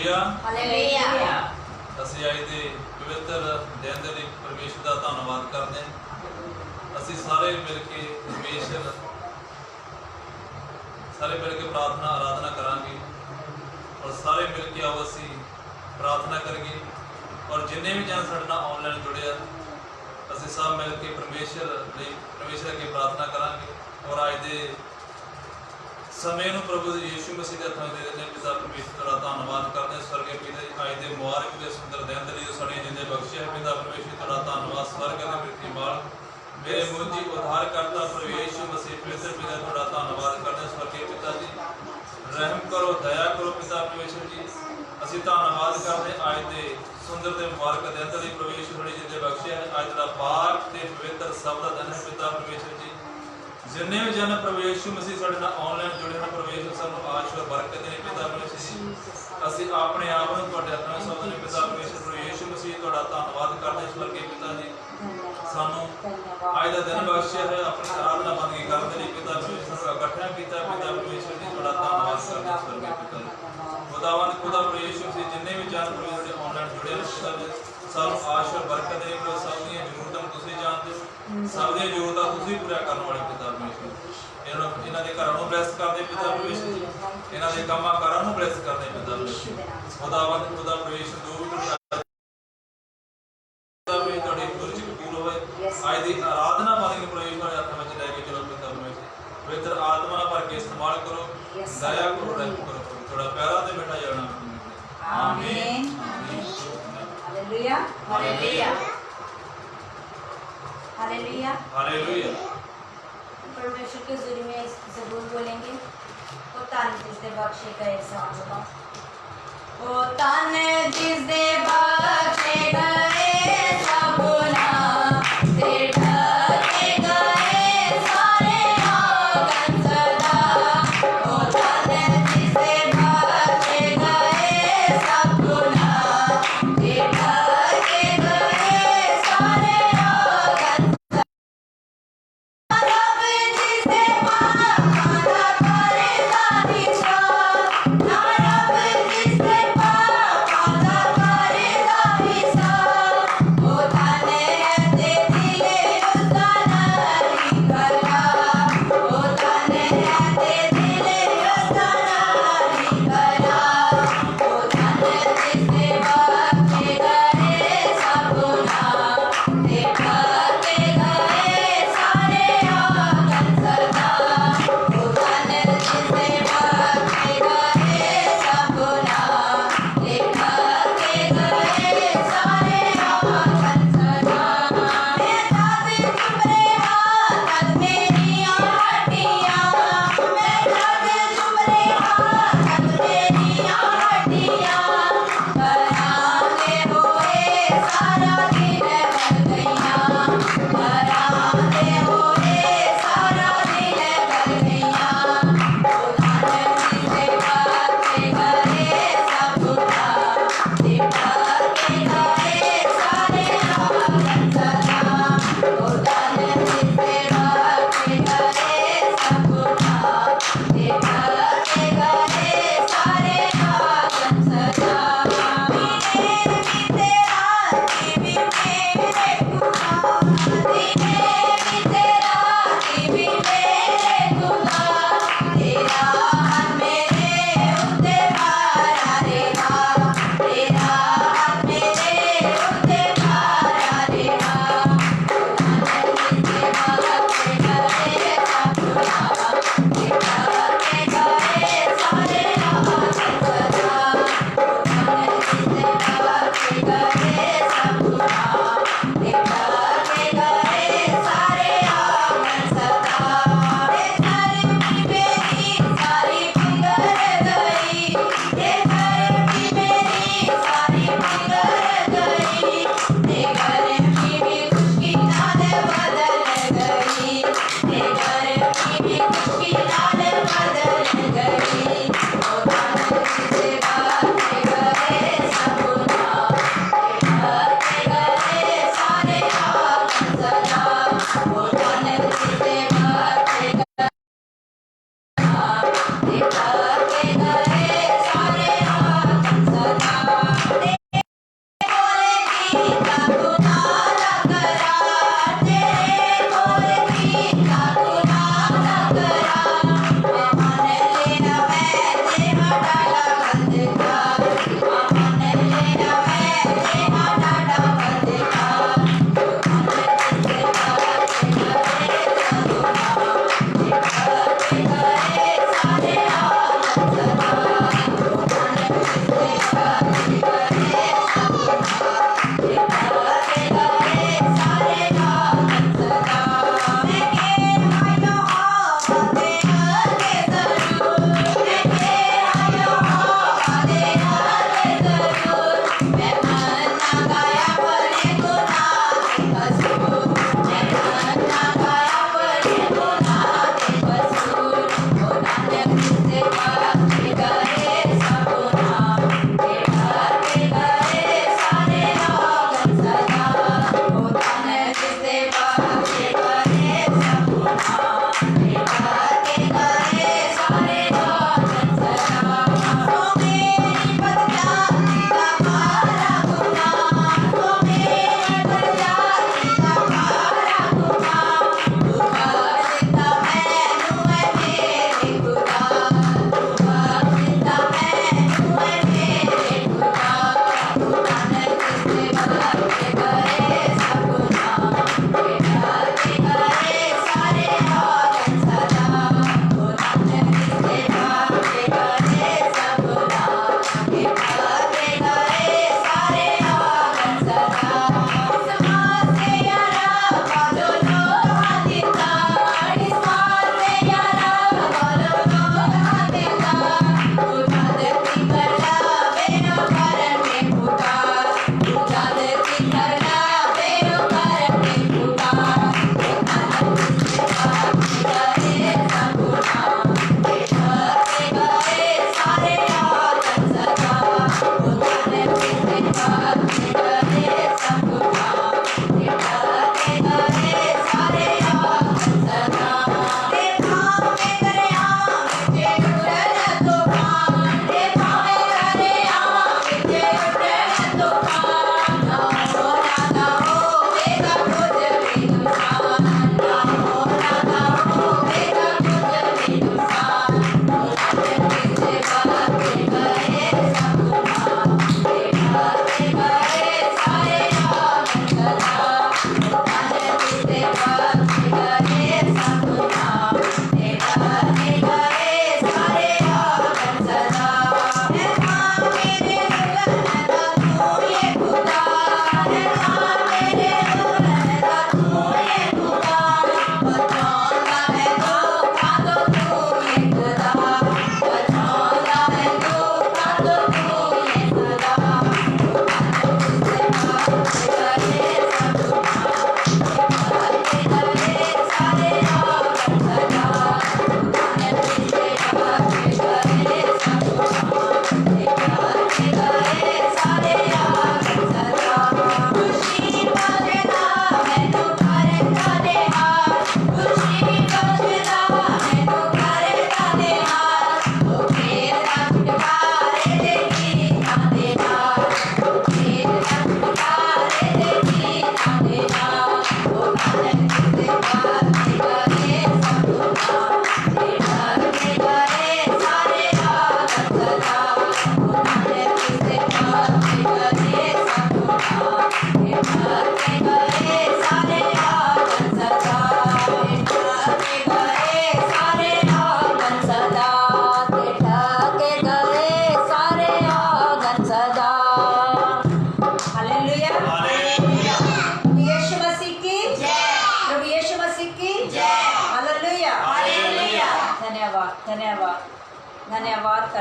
Hallelujah. ਅਸੀਂ ਅੱਜ ਦੇ ਪਵਿੱਤਰ ਦਿਨ ਦੇ ਲਈ ਪਰਮੇਸ਼ਰ ਦਾ ਧੰਨਵਾਦ ਕਰਦੇ ਹਾਂ। ਅਸੀਂ ਸਾਰੇ ਮਿਲ ਕੇ ਪਰਮੇਸ਼ਰ ਸਾਰੇ ਮਿਲ ਕੇ ਪ੍ਰਾਰਥਨਾ ਆਰਾਧਨਾ ਕਰਾਂਗੇ ਔਰ ਸਾਰੇ ਮਿਲ ਕੇ ਆਓ ਅਸੀਂ ਪ੍ਰਾਰਥਨਾ ਕਰੀਏ ਔਰ ਜਿੰਨੇ ਵੀ ਜਨ ਸਾਡੇ ਨਾਲ ਆਨਲਾਈਨ ਜੁੜਿਆ ਅਸੀਂ ਸਭ ਮਿਲ ਕੇ ਪਰਮੇਸ਼ਰ ਲਈ ਪਰਮੇਸ਼ਰ ਅੱਗੇ ਪ੍ਰਾਰਥਨਾ ਕਰਾਂਗੇ ਔਰ ਅੱਜ ਦੇ ਸਮੇਂ ਨੂੰ ਪ੍ਰਭੂ ਯੀਸ਼ੂ ਮਸੀਹ ਦੇ ਹੱਥਾਂ ਦੇ ਦਿੰਦੇ ਪਿਤਾ ਪਰਮੇਸ਼ਰ ਦਾ ਧੰਨਵਾਦ ਕਰਦੇ ਹਾਂ। ਸਵਰਗੀ ਪਿਤਾ ਜੀ ਅੱਜ ਦੇ ਮੁਬਾਰਕ ਦੇ ਸੁੰਦਰ ਦਿਨ ਦੇ ਲਈ ਜੋ ਸਾਡੇ ਜਿੰਦੇ ਬਖਸ਼ਿਆ ਪਿਤਾ ਪਰਮੇਸ਼ਰ ਦਾ ਧੰਨਵਾਦ। ਸਵਰਗ ਦੇ ਪ੍ਰੀਤੀ ਮਾਲ ਮੇਰੇ ਮੁੰਜੀ ਉਧਾਰ ਕਰਤਾ ਪ੍ਰਭੂ ਯੀਸ਼ੂ ਮਸੀਹ ਪਵਿੱਤਰ ਪਿਤਾ ਤੁਹਾਡਾ ਧੰਨਵਾਦ ਕਰਦੇ ਹਾਂ। ਸਵਰਗੀ ਪਿਤਾ ਜੀ ਰਹਿਮ ਕਰੋ ਦਇਆ ਕਰੋ ਪਿਤਾ ਪਰਮੇਸ਼ਰ ਜੀ ਅਸੀਂ ਧੰਨਵਾਦ ਕਰਦੇ ਅੱਜ ਦੇ ਸੁੰਦਰ ਤੇ ਮੁਬਾਰਕ ਦਿਨ ਦੇ ਲਈ ਪ੍ਰਭੂ ਯੀਸ਼ੂ ਤੁਹਾਡੇ ਜਿੰਦੇ ਬਖਸ਼ਿਆ ਹੈ। ਅੱਜ ਦਾ ਪਾਕ ਤੇ ਪਵਿੱਤਰ ਸਭ ਦਾ ਦਿਨ ਹੈ ਪਿਤਾ ਪਰਮੇਸ਼ਰ ਜੀ ਜਿੰਨੇ ਵੀ ਜਨ ਪ੍ਰਭੂ ਯੀਸ਼ੂ ਮਸੀਹ ਸਾਡੇ ਨਾਲ ਆਨਲਾਈਨ ਜੁੜੇ ਹਨ ਪ੍ਰਭੂ ਯੀਸ਼ੂ ਸਭ ਨੂੰ ਆਸ਼ੀਰਵਾਦ ਬਰਕਤ ਦੇ ਪਿਤਾ ਪਰਮੇਸ਼ਰ ਜੀ ਅਸੀਂ ਆਪਣੇ ਆਪ ਨੂੰ ਤੁਹਾਡੇ ਹੱਥਾਂ ਵਿੱਚ ਸੌਂਪਦੇ ਨੇ ਪਿਤਾ ਪਰਮੇਸ਼ਰ ਪ੍ਰਭੂ ਯੀਸ਼ੂ ਮਸੀਹ ਤੁਹਾਡਾ ਧੰਨਵਾਦ ਕਰਦੇ ਹਾਂ। ਸਵਰਗੀ ਪਿਤਾ ਜੀ ਸਾਨੂੰ ਅੱਜ ਦਾ ਦਿਨ ਬਖਸ਼ਿਆ ਹੈ ਆਪਣੀ ਆਰਾਧਨਾ ਬੰਦਗੀ ਕਰਨ ਦੇ ਲਈ ਪਿਤਾ ਪਰਮੇਸ਼ਰ ਨੂੰ ਇਕੱਠਿਆਂ ਕੀਤਾ ਪਿਤਾ ਪਰਮੇਸ਼ਰ ਜੀ ਤੁਹਾਡਾ ਧੰਨਵਾਦ ਕਰਦੇ ਹਾਂ। ਸਵਰਗੀ ਪਿਤਾ ਖੁਦਾਵੰਦ ਖੁਦਾ ਪ੍ਰਭੂ ਯੀਸ਼ੂ ਮਸੀਹ ਜਿੰਨੇ ਵੀ ਜਨ ਪ੍ਰਭੂ ਜਿਹੜੇ ਆਨਲਾਈਨ ਜੁੜੇ ਹਨ ਸਭ ਨੂੰ ਆਸ਼ੀਰਵਾਦ ਬਰਕਤ ਦੇ ਪ੍ਰਭੂ ਸਭ ਦੀਆਂ ਜ਼ਰੂਰਤਾਂ ਤੁਸੀਂ ਜਾਣਦੇ ਹੋ ਸਭ ਦੀਆਂ ਜ਼ਰੂਰਤਾਂ ਤੁਸੀਂ ਪੂਰਾ ਕਰਨ ਵਾਲੇ ਪਿਤਾ ਪਰਮੇਸ਼ਰ ਇਹਨਾਂ ਦੇ ਘਰਾਂ ਨੂੰ ਬਲੈਸ ਕਰਦੇ ਪਿਤਾ ਪਰਮੇਸ਼ਰ ਜੀ ਇਹਨਾਂ ਦੇ ਕੰਮਾਂ ਕਾਰਾਂ ਨੂੰ ਬਲੈਸ ਕਰਦੇ ਪਿਤਾ ਪਰਮੇਸ਼ਰ ਖੁਦਾਵੰਦ ਖੁਦਾ ਪਰਮੇਸ਼ਰ ਜੋ ਵੀ ਤੁਹਾਡੀ ਗੁਰਜੀ ਕਬੂਲ ਹੋਵੇ ਅੱਜ ਦੀ ਆਰਾਧਨਾ ਬਾਰੇ ਪ੍ਰਵੇਸ਼ ਵਾਲੇ ਹੱਥਾਂ ਵਿੱਚ ਲੈ ਕੇ ਚਲੋ ਪਿਤਾ ਪਰਮੇਸ਼ਰ ਪਵਿੱਤਰ ਆਤਮਾ ਨਾਲ ਭਰ ਕੇ ਇਸਤੇਮਾਲ ਕਰੋ ਦਇਆ ਕਰੋ ਰਹਿਮ ਕਰੋ ਥੋੜਾ ਪਿਆਰਾ ਤੇ ਮਿਠਾ ਜਾਣਾ ਆਮੀਨ हालेलुया हालेलुया हालेलुया हालेलुया। परमेश्वर के ज़रिए में ज़रूर बोलेंगे ओ तान जिस दे बख्शे गए सब ओ तान जिस दे बख्शे गए सब ना ते ढके गए सारे आंगन सदा ओ तान जिस दे बख्शे गए सब ना ते ढके गए सारे आंगन रब जिसे पापा करे सारी छा ना रब जिसे पापा करे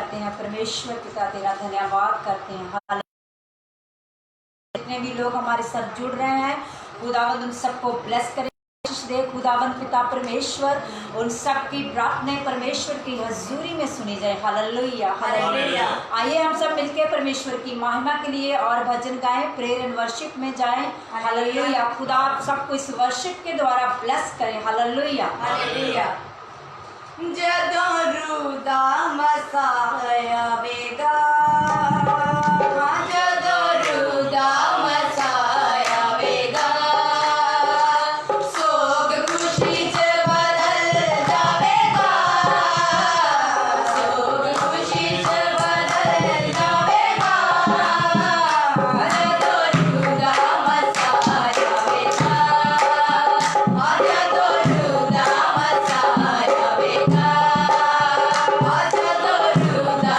करते हैं परमेश्वर पिता, तेरा धन्यवाद करते हैं। जितने भी लोग हमारे साथ जुड़ रहे हैं खुदावंद उन सबको ब्लेस करें, दे खुदावंद पिता परमेश्वर, उन सब की प्रार्थनाएं परमेश्वर की हजूरी में सुनी जाए। Hallelujah hallelujah. आइए हम सब मिलकर परमेश्वर की महिमा के लिए और भजन गाएं, प्रेयर एंड वर्शिप में जाएं। हालेलुया। खुदा आप सबको इस वर्शिप के द्वारा ब्लेस करें। Hallelujah hallelujah. जदों रुदा मसाया वेगा, जदों रुदा मसाया वेगा, सोग खुशी च बदल जावेगा, सोग खुशी च बदल जावेगा, जदों रुदा मसाया वेगा, जदों रुदा मसाया वेगा, जदों रुदा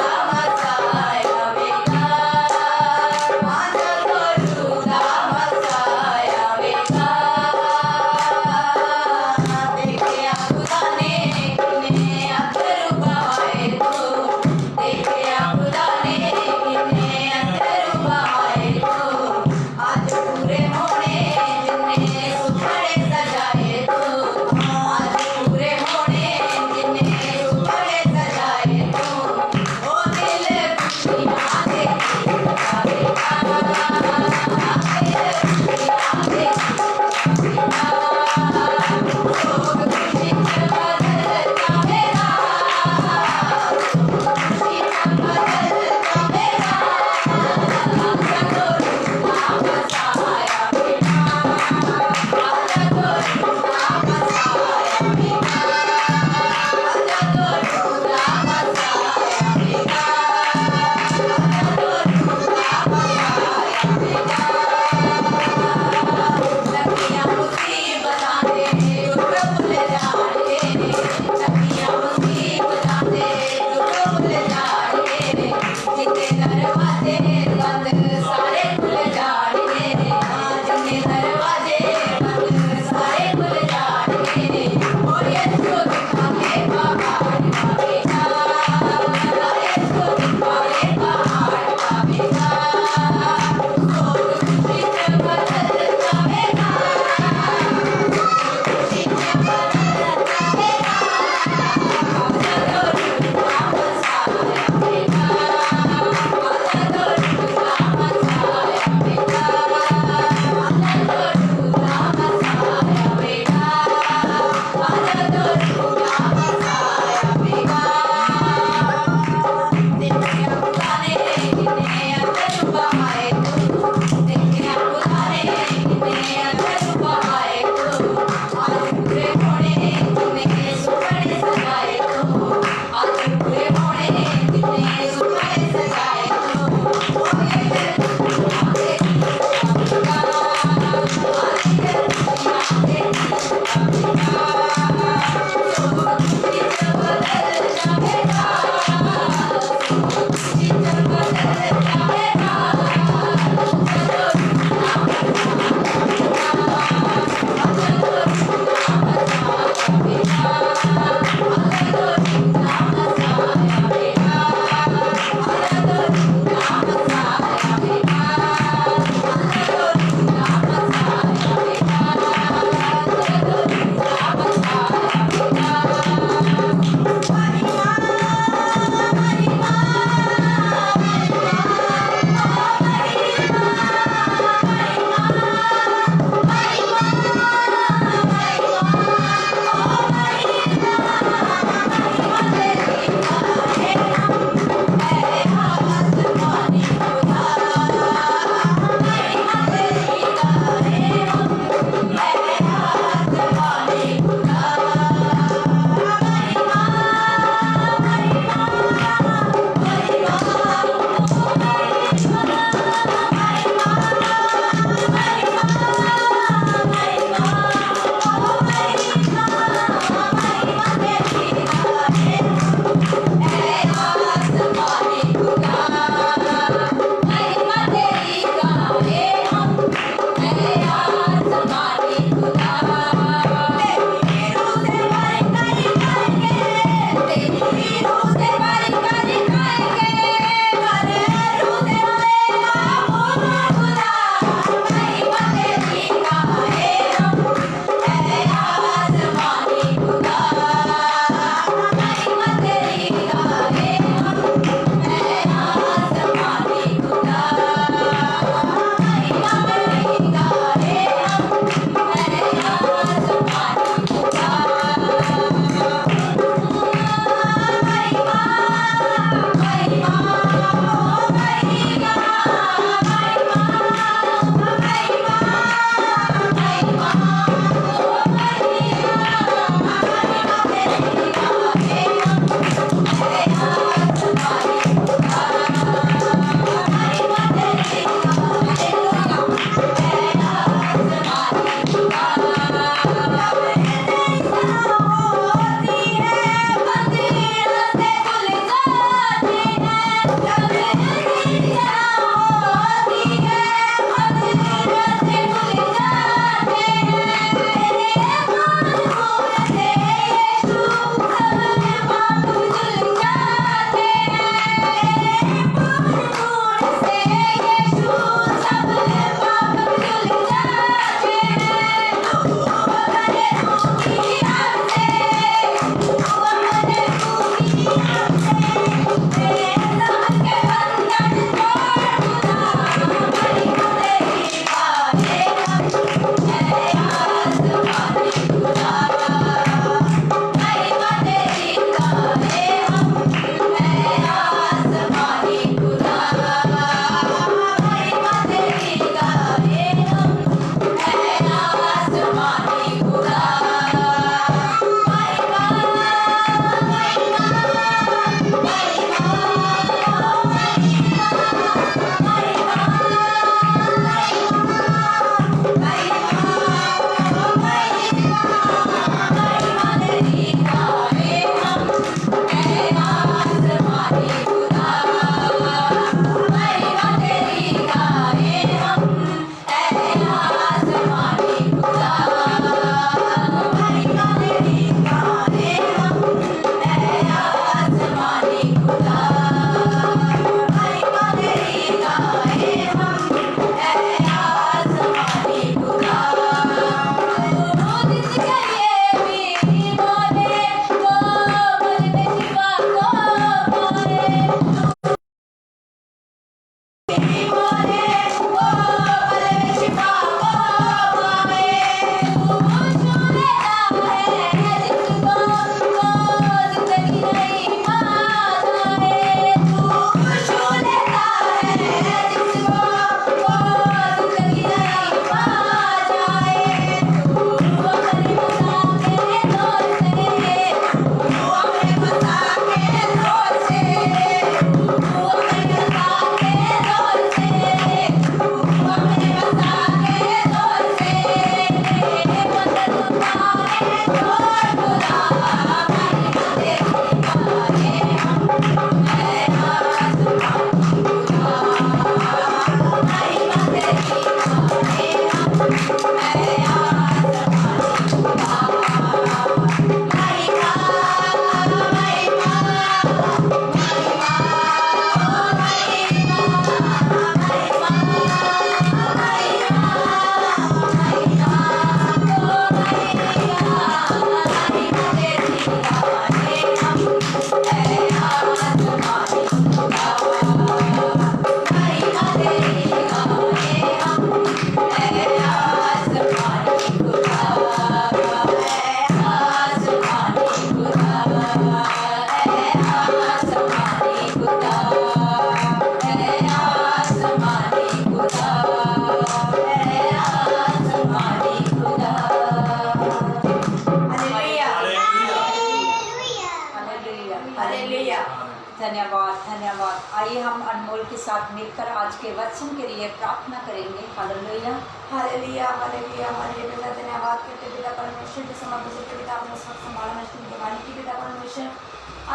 आइए हम अनमोल के साथ मिलकर आज के वचन के लिए प्रार्थना करेंगे। हालेलुया हालेलुया हालेलुया हालेलुया पिता धन्यवाद करते पिता परमेश्वर के समर्पित के पिता अपने सब संभालना नष्ट दिवाली की पिता परमेश्वर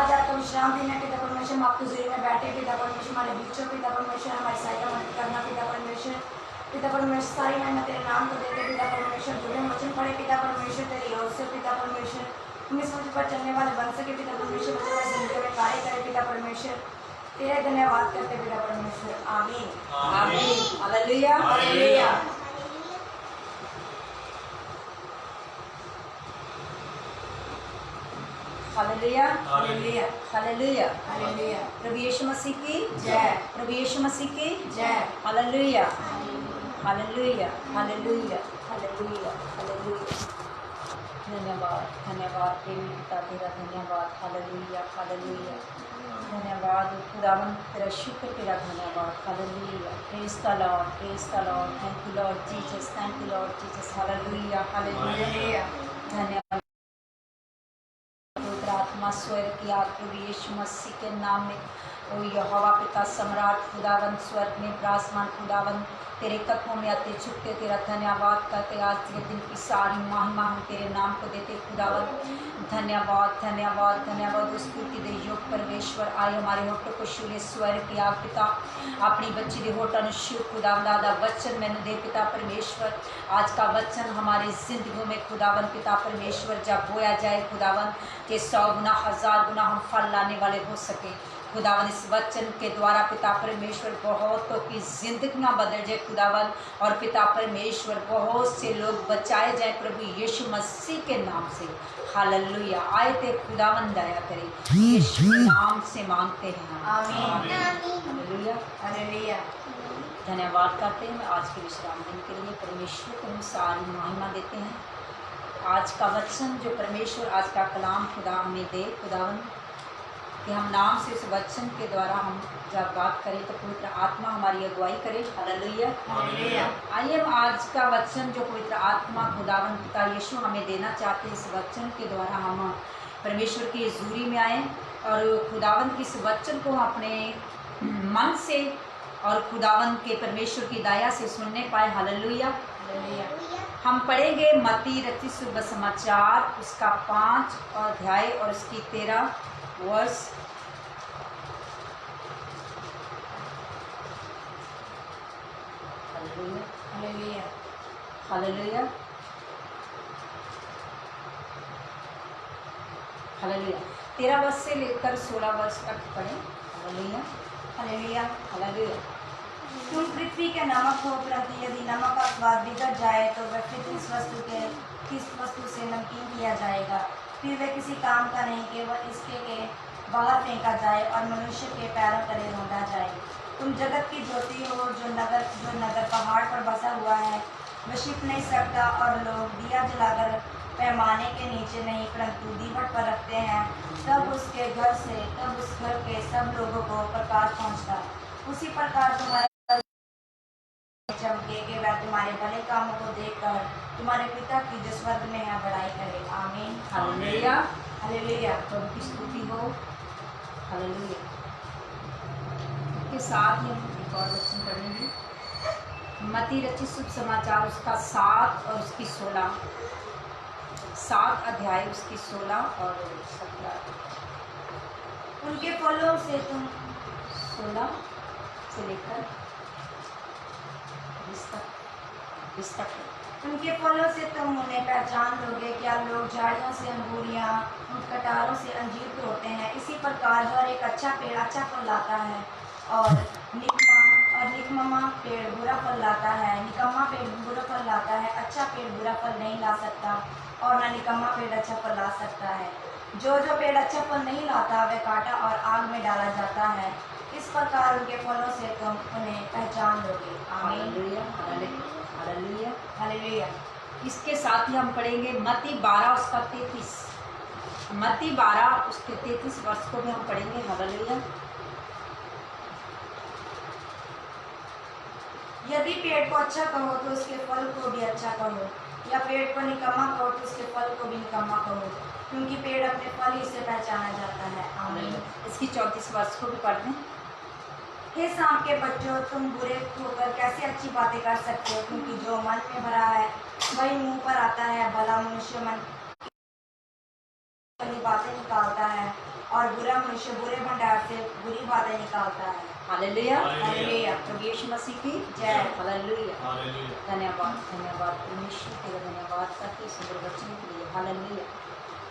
आज आपका विश्राम दिन है पिता परमेश्वर। हम आपकी हुजूरी में बैठे पिता परमेश्वर हमारे बीचों पिता परमेश्वर हमारी सहायता मदद करना पिता परमेश्वर। पिता परमेश्वर सारी महिमा तेरे नाम को देते पिता परमेश्वर। जो भी वचन पढ़े पिता परमेश्वर तेरी ओर से पिता परमेश्वर तुम इस वचन पर चलने वाले बन सके पिता परमेश्वर। वचन जिंदगी में कार्य करे पिता परमेश्वर। तेरे धन्यवाद करते पिता परमेश्वर। Amen amen hallelujah hallelujah hallelujah hallelujah hallelujah. Hallelujah प्रभु यीशु मसीह की जय प्रभु यीशु मसीह की जय hallelujah hallelujah hallelujah hallelujah hallelujah. धन्यवाद धन्यवाद प्रेमी पिता तेरा धन्यवाद। हालेलुया हालेलुया धन्यवाद खुदावन तेरा शुक्र तेरा धन्यवाद। Hallelujah praise the Lord thank you Lord Jesus thank you Lord Jesus. Hallelujah hallelujah धन्यवाद पवित्र आत्मा स्वर्ग की आग प्रभु यीशु मसीह के नाम में ओ यहोवा पिता सम्राट खुदावन स्वर्ग में विराजमान खुदावन तेरे कदमों में आते झुकते तेरा धन्यवाद करते। आज के दिन की सारी महिमा हम तेरे नाम को देते खुदावन। धन्यवाद धन्यवाद धन्यवाद उस स्तुति दे योग परमेश्वर आए हमारे होठों को छूले स्वर्ग की आग पिता अपनी बच्ची दे होठों ने छू खुदावन दादा वचन मैंने दे पिता परमेश्वर। आज का वचन हमारी जिंदगी में खुदावन पिता परमेश्वर जब बोया जाए खुदावन के 100 गुना 1000 गुना हम फल लाने वाले हो सके खुदावन। इस वचन के द्वारा पिता परमेश्वर बहुतों की जिंदगियां बदल जाए खुदावन और पिता परमेश्वर बहुत से लोग बचाए जाए प्रभु यीशु मसीह के नाम से। हालेलुया आए थे खुदावन दया करे यीशु के नाम से मांगते हैं आमीन हालेलुया हालेलुया धन्यवाद करते हैं आज के विश्राम दिन के लिए परमेश्वर को हम सारी महिमा देते हैं। आज का वचन जो परमेश्वर आज का कलाम खुदा हमें दे खुदावन कि हम नाम से इस वचन के द्वारा हम जब बात करें तो पवित्र आत्मा हमारी अगुवाई करे। हालेलुया हालेलुया आइए हम आज का वचन जो पवित्र आत्मा खुदावन पिता यीशु हमें देना चाहते हैं इस वचन के द्वारा हम परमेश्वर की हजूरी में आए और खुदावन की इस वचन को अपने मन से और खुदावन के परमेश्वर की दया से सुनने पाए। हालेलुया हालेलुया हम पढ़ेंगे मत्ती रचित शुभ समाचार उसका 5 अध्याय और उसकी 13 वर्ष। हालेलुया हालेलुया हालेलुया हालेलुया 13 वर्ष से लेकर 16 वर्ष तक पढ़ें। हालेलुया हालेलुया हालेलुया तुम पृथ्वी के नमक हो परंतु यदि नमक का स्वाद बिगड़ जाए तो वह फिर किस वस्तु से नमकीन किया जाएगा। फिर वह किसी काम का नहीं केवल इसके के बाहर फेंका जाए और मनुष्य के पैरों तले रौंदा जाए। तुम जगत की ज्योति हो। जो नगर पहाड़ पर बसा हुआ है वह छिप नहीं सकता और लोग दिया जलाकर पैमाने के नीचे नहीं परंतु दीवट पर रखते हैं तब उस घर के सब लोगों को प्रकाश पहुँचता। उसी प्रकार तुम्हारे चमके कि वह तुम्हारे भले कामों को देखकर तुम्हारे पिता की जो स्वर्ग में है बड़ाई करे। आमीन हालेलुया हालेलुया प्रभु की स्तुति हो। हालेलुया के साथ ही हम एक और वचन पढ़ेंगे मत्ती रचित शुभ समाचार उसका 7 और उसकी 16 7 अध्याय उसकी 16 और 17। उनके फलों से तुम 16 से लेकर 20 तक। उनके फलों से तुम उन्हें पहचान लोगे। क्या लोग झाड़ियों से अंगूरियां कटारों से अंजीर तोड़ते हैं। इसी प्रकार हर एक अच्छा पेड़ अच्छा फल लाता है और निकम्मा पेड़ बुरा फल लाता है। निकम्मा पेड़ बुरा फल लाता है। अच्छा पेड़ बुरा फल नहीं ला सकता और न निकम्मा पेड़ अच्छा फल ला सकता है। जो पेड़ अच्छा फल नहीं लाता वह काटा और आग में डाला जाता है। इस प्रकार उनके फलों से तुम उन्हें पहचान लोगे। आमीन हालेलुया हालेलुया हालेलुया इसके साथ ही हम पढ़ेंगे मत्ती 12 उसका 33 मत्ती 12 उसके 33 वर्ष को भी हम पढ़ेंगे। हालेलुया यदि पेड़ को अच्छा कहो तो उसके फल को भी अच्छा कहो या पेड़ को निकम्मा कहो तो उसके फल को भी निकम्मा कहो क्योंकि पेड़ अपने फल ही से पहचाना जाता है। आमीन इसकी 34 वर्ष को भी पढ़ लें। हे सांप के बच्चों, तुम बुरे होकर कैसे अच्छी बातें कर सकते हो? क्योंकि जो मन में भरा है वही मुंह पर आता है। भला मनुष्य मन की बातें निकालता है और बुरा मनुष्य बुरे भंडार से बुरी बातें निकालता है। Hallelujah, hallelujah. प्रभु यीशु मसीह की जय। हालेलुया, धन्यवाद धन्यवाद परमेश्वर के, धन्यवाद ताकि सुंदर वचन के लिए। Hallelujah,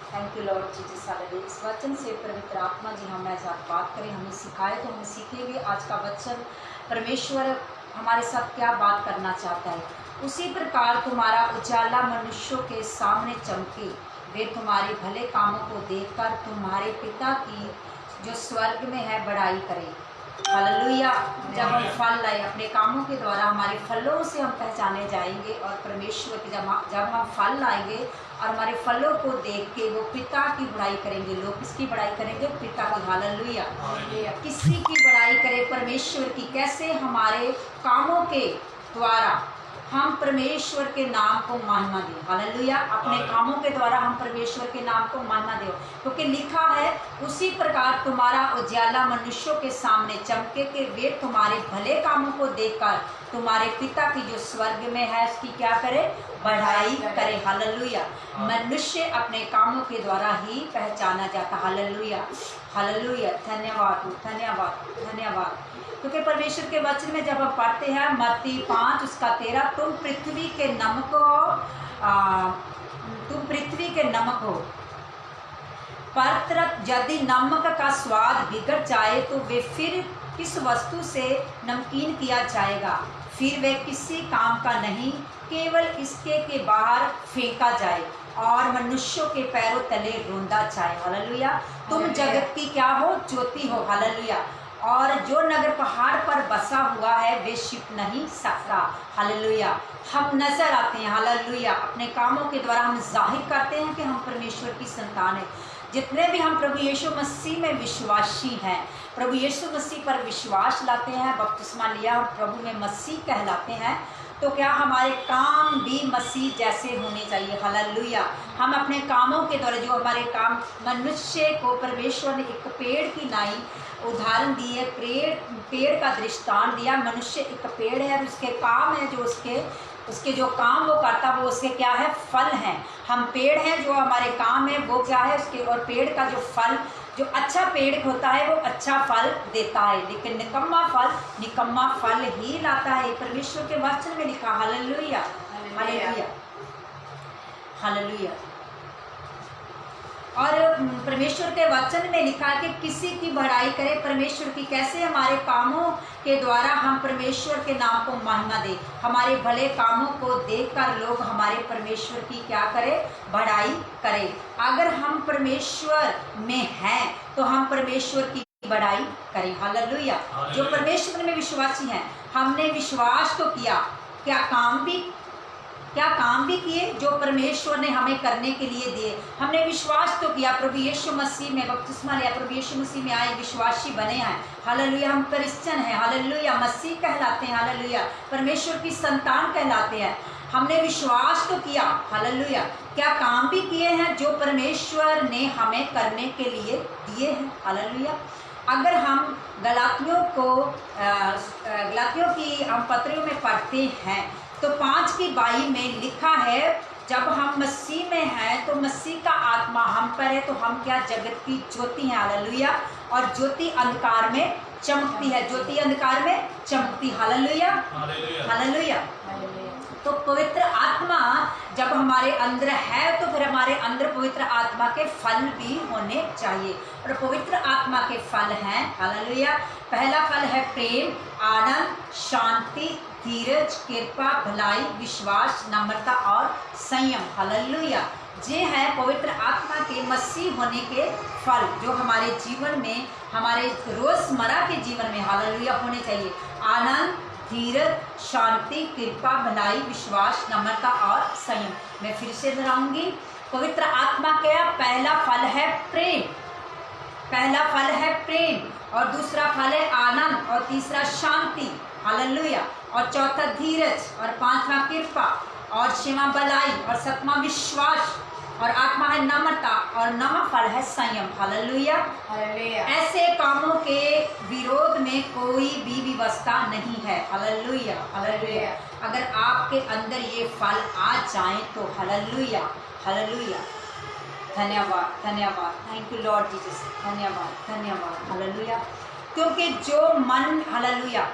thank you Lord Jesus. Hallelujah. इस वचन से पवित्र आत्मा जी हमारे साथ बात करें, हमें सिखाए तो हम सीखेंगे। आज का वचन परमेश्वर हमारे साथ क्या बात करना चाहता है। उसी प्रकार तुम्हारा उजाला मनुष्यों के सामने चमके, वे तुम्हारे भले कामों को देखकर तुम्हारे पिता की जो स्वर्ग में है बड़ाई करें। हालेलुया। जब हम फल लाए अपने कामों के द्वारा, हमारे फलों से हम पहचाने जाएंगे और परमेश्वर के जब हम फल लाएंगे और हमारे फलों को देख के वो पिता की बड़ाई करेंगे। लोग किसकी बड़ाई करेंगे? पिता की। हालेलुया। किसी की बड़ाई करें? परमेश्वर की। कैसे? हमारे कामों के द्वारा हम परमेश्वर के नाम को महिमा दें। हालेलुया। अपने कामों के द्वारा हम परमेश्वर के नाम को महिमा दें, क्योंकि लिखा है उसी प्रकार तुम्हारा उजाला मनुष्यों के सामने चमके कि वे तुम्हारे भले कामों को देखकर तुम्हारे पिता की जो स्वर्ग में है उसकी क्या करे? बढ़ाई करे। हालेलुया। मनुष्य अपने कामों के द्वारा ही पहचाना जाता। Hallelujah, hallelujah. धन्यवाद धन्यवाद धन्यवाद। क्योंकि परमेश्वर के वचन में जब हम पढ़ते हैं मत्ती 5:13, तुम पृथ्वी के नमक हो, तुम पृथ्वी के नमक हो, पर यदि नमक का स्वाद बिगड़ जाए तो वे फिर किस वस्तु से नमकीन किया जाएगा? फिर वे किसी काम का नहीं, केवल इसके के बाहर फेंका जाए और मनुष्यों के पैरों तले रोंदा जाए। हालेलुया। तुम जगत की क्या हो? ज्योति हो। हालेलुया। और जो नगर पहाड़ पर बसा हुआ है वे छिप नहीं सकता। हालेलुया। हम नजर आते हैं। हालेलुया। अपने कामों के द्वारा हम जाहिर करते हैं कि हम परमेश्वर की संतान हैं। जितने भी हम प्रभु यीशु मसीह में विश्वासी हैं, प्रभु यीशु मसीह पर विश्वास लाते हैं, बपतिस्मा लिया, हम प्रभु में मसीह कहलाते हैं, तो क्या हमारे काम भी मसीह जैसे होने चाहिए। हालेलुया। हम अपने कामों के द्वारा जो हमारे काम, मनुष्य को परमेश्वर ने एक पेड़ की नाई उदाहरण दी है, पेड़ का दृष्टांत दिया। मनुष्य एक पेड़ है, उसके काम है, जो उसके जो काम वो करता वो उसके क्या है? फल हैं। हम पेड़ हैं, जो हमारे काम है वो क्या है? उसके, और पेड़ का जो फल, जो अच्छा पेड़ होता है वो अच्छा फल देता है, लेकिन निकम्मा फल ही लाता है। परमेश्वर के वचन में लिखा। Hallelujah, hallelujah, hallelujah. और परमेश्वर के वचन में लिखा कि किसी की बढ़ाई करे परमेश्वर की। कैसे? हमारे कामों के द्वारा हम परमेश्वर के नाम को महिमा दें। हमारे भले कामों को देखकर लोग हमारे परमेश्वर की क्या करें? बढ़ाई करें। अगर हम परमेश्वर में हैं तो हम परमेश्वर की बढ़ाई करें। हालेलुया। जो परमेश्वर में विश्वासी हैं, हमने विश्वास तो किया, क्या काम भी किए जो परमेश्वर ने हमें करने के लिए दिए। हमने विश्वास तो किया, प्रभु यीशु मसीह में बपतिस्मा लिया, प्रभु यीशु मसीह में आए, विश्वासी बने हैं। हालेलुया। हम क्रिश्चियन हैं। हालेलुया। मसीह कहलाते हैं। हालेलुया। परमेश्वर की संतान कहलाते हैं। हमने विश्वास तो किया। हालेलुया। क्या काम भी किए हैं जो परमेश्वर ने हमें करने के लिए दिए हैं। हालेलुया। अगर हम गलातियों की हम पत्रियों में पढ़ते हैं तो 5:22 में लिखा है, जब हम मसीह में हैं तो मसीह का आत्मा हम पर है, तो हम क्या? जगत की ज्योति हैं। हालेलुया। और ज्योति अंधकार में चमकती है, ज्योति अंधकार में चमकती। Hallelujah, hallelujah. तो पवित्र आत्मा जब हमारे अंदर है तो फिर हमारे अंदर पवित्र आत्मा के फल भी होने चाहिए। और पवित्र आत्मा के फल हैं, हालेलुया। पहला फल है प्रेम, आनंद, शांति, धीरज, कृपा, भलाई, विश्वास, नम्रता और संयम। हालेलुया। ये है पवित्र आत्मा के मसीह होने के फल, जो हमारे जीवन में, हमारे रोजमर्रा के जीवन में हालेलुया होने चाहिए। आनंद, धीरज, शांति, कृपा, भलाई, विश्वास, नम्रता और संयम। मैं फिर से दोहराऊंगी। पवित्र आत्मा का पहला फल है प्रेम, पहला फल है प्रेम, और दूसरा फल है आनंद, और तीसरा शांति। हालेलुया। और चौथा धीरज, और पांचवा कृपा, और छठवां भलाई, और सातवां विश्वास। और आत्मा है नम्रता और नम फल है संयम। हालेलुया। हालेलुया। ऐसे कामों के विरोध में कोई भी व्यवस्था नहीं है। Hallelujah hallelujah. अगर आपके अंदर ये फल आ जाए तो हालेलुया हालेलुया। धन्यवाद धन्यवाद, थैंक यू लॉर्ड जीसस, धन्यवाद धन्यवाद। हालेलुया। क्योंकि जो मन, हालेलुया,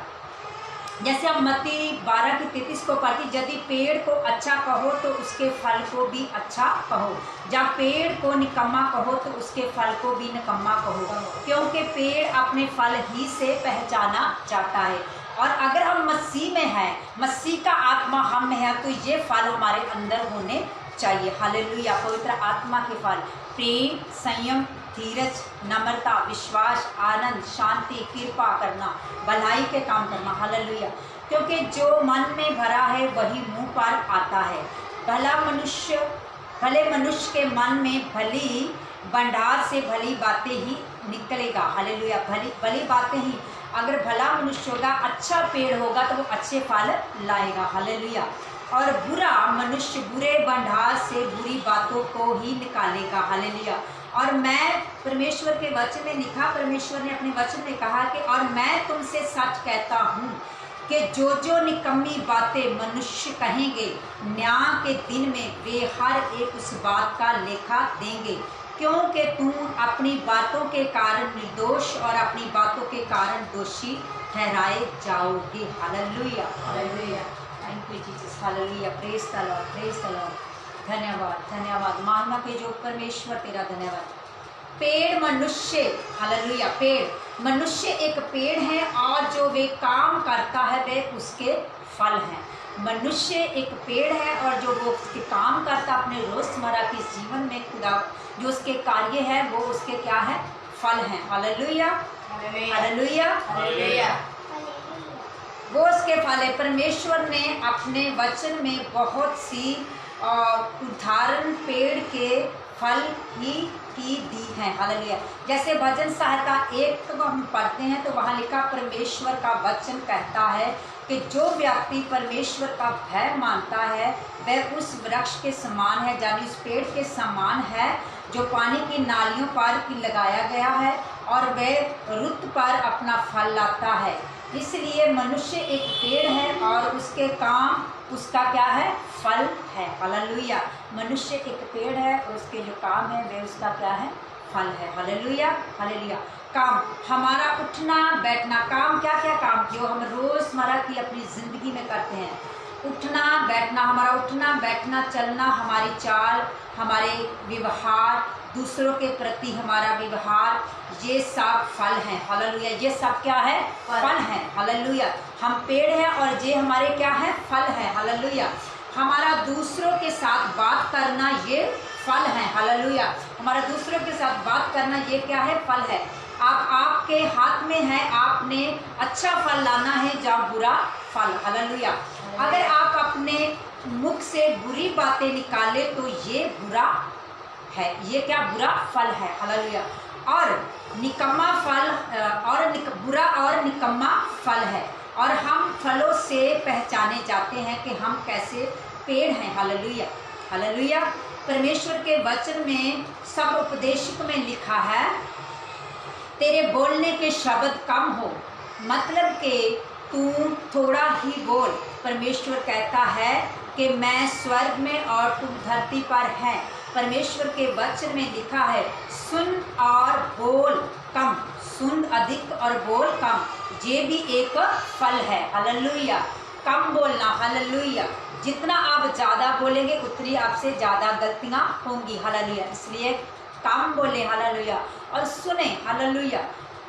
जैसे हम मत्ती 12:33 को पढ़ती, यदि पेड़ को अच्छा कहो तो उसके फल को भी अच्छा कहो, जब पेड़ को निकम्मा कहो तो उसके फल को भी निकम्मा कहो, क्योंकि पेड़ अपने फल ही से पहचाना जाता है। और अगर हम मसीह में हैं, मसीह का आत्मा हम में है, तो ये फल हमारे अंदर होने चाहिए। हालेलुया। पवित्र आत्मा के फल प्रेम, संयम, धीरज, नम्रता, विश्वास, आनंद, शांति, कृपा करना, भलाई के काम करना। हालेलुया। क्योंकि जो मन में भरा है वही मुंह पर आता है। भले मनुष्य के मन में भली भंडार से भली बातें ही निकलेगा। हालेलुया। भली बातें ही, अगर भला मनुष्य होगा, अच्छा पेड़ होगा तो वो अच्छे फल लाएगा। हालेलुया। और बुरा मनुष्य बुरे भंडार से बुरी बातों को ही निकालेगा। हालेलुया। और मैं, परमेश्वर के वचन में लिखा, परमेश्वर ने अपने वचन में कहा कि और मैं तुमसे सच कहता हूँ कि जो निकम्मी बातें मनुष्य कहेंगे, न्याय के दिन में वे हर एक उस बात का लेखा देंगे, क्योंकि तुम अपनी बातों के कारण निर्दोष और अपनी बातों के कारण दोषी ठहराए जाओगे। Hallelujah hallelujah. Thank you Jesus. Hallelujah. Praise the Lord, praise the Lord. धन्यवाद धन्यवाद, महिमा के जो परमेश्वर तेरा धन्यवाद। पेड़ मनुष्य, हालेलुया, पेड़ मनुष्य एक पेड़ है और जो वे काम करता है वे उसके फल हैं। मनुष्य एक पेड़ है और जो वो उसके काम करता अपने रोजमर्रा के जीवन में, खुदा जो उसके कार्य है वो उसके क्या है, फल हैं। Hallelujah hallelujah hallelujah. वो उसके फल है। परमेश्वर ने अपने वचन में बहुत सी उदाहरण पेड़ के फल ही की दी है। हालेलुया। जैसे भजन संहिता 1 को हम पढ़ते हैं तो वहाँ लिखा, परमेश्वर का वचन कहता है कि जो व्यक्ति परमेश्वर का भय मानता है वह उस वृक्ष के समान है, यानी उस पेड़ के समान है जो पानी की नालियों पर लगाया गया है और वह रुत पर अपना फल लाता है। इसलिए मनुष्य एक पेड़ है और उसके काम, उसका क्या है, फल है। हालेलुया। मनुष्य एक पेड़ है और उसके जो काम है वे उसका क्या है, फल है। Hallelujah hallelujah. काम, हमारा उठना बैठना, काम क्या क्या काम जो हम रोज़मर्रा की अपनी ज़िंदगी में करते हैं, उठना बैठना, हमारा उठना बैठना चलना, हमारी चाल, हमारे व्यवहार, दूसरों के प्रति हमारा व्यवहार, ये सब फल हैं। हालेलुया। ये सब क्या है, फल हैं। हालेलुया। हम पेड़ हैं और ये हमारे क्या है, फल हैं। हालेलुया। हमारा दूसरों के साथ बात करना ये फल है। हालेलुया। हमारा दूसरों के साथ बात करना ये क्या है, फल है। अब आपके हाथ में है, आपने अच्छा फल लाना है या बुरा फल। हालेलुया। अगर आप अपने मुख से बुरी बातें निकाले तो ये बुरा है, ये क्या, बुरा फल है। हालेलुया। और निकम्मा फल बुरा और निकम्मा फल है। और हम फलों से पहचाने जाते हैं कि हम कैसे पेड़ हैं। Hallelujah hallelujah. परमेश्वर के वचन में सब उपदेशक में लिखा है, तेरे बोलने के शब्द कम हो, मतलब कि तू थोड़ा ही बोल। परमेश्वर कहता है कि मैं स्वर्ग में और तुम धरती पर है। परमेश्वर के वचन में लिखा है, सुन और बोल कम, सुन अधिक और बोल कम, ये भी एक फल है। हालेलुया। कम बोलना। हालेलुया। जितना आप ज़्यादा बोलेंगे उतनी आपसे ज़्यादा गलतियाँ होंगी। हालेलुया। इसलिए कम बोले। हालेलुया। और सुने। हालेलुया।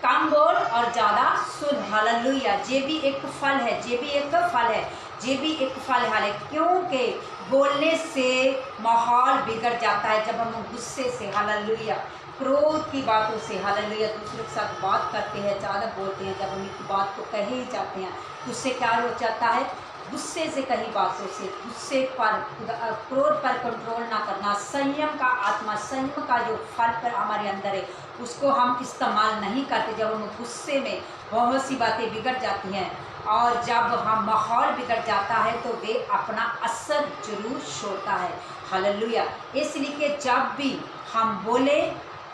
कम बोल और ज़्यादा सुन। हालेलुया। ये भी एक फल है, ये भी एक फल है, ये भी एक फल है। हालेलुया। क्योंकि बोलने से माहौल बिगड़ जाता है जब हम गुस्से से, हालेलुया, क्रोध की बातों से, हालेलुया, दूसरों के साथ बात करते हैं, ज़्यादा बोलते हैं, जब हम एक बात को कहे ही जाते हैं तो उससे क्या हो जाता है, गुस्से से कही बातों से, गुस्से पर, क्रोध पर कंट्रोल ना करना, संयम का आत्मा, संयम का जो फल पर हमारे अंदर है उसको हम इस्तेमाल नहीं करते। जब हम गुस्से में बहुत सी बातें बिगड़ जाती हैं और जब हम माहौल बिगड़ जाता है तो वे अपना असर जरूर छोड़ता है। हालेलुया। इसलिए कि जब भी हम बोले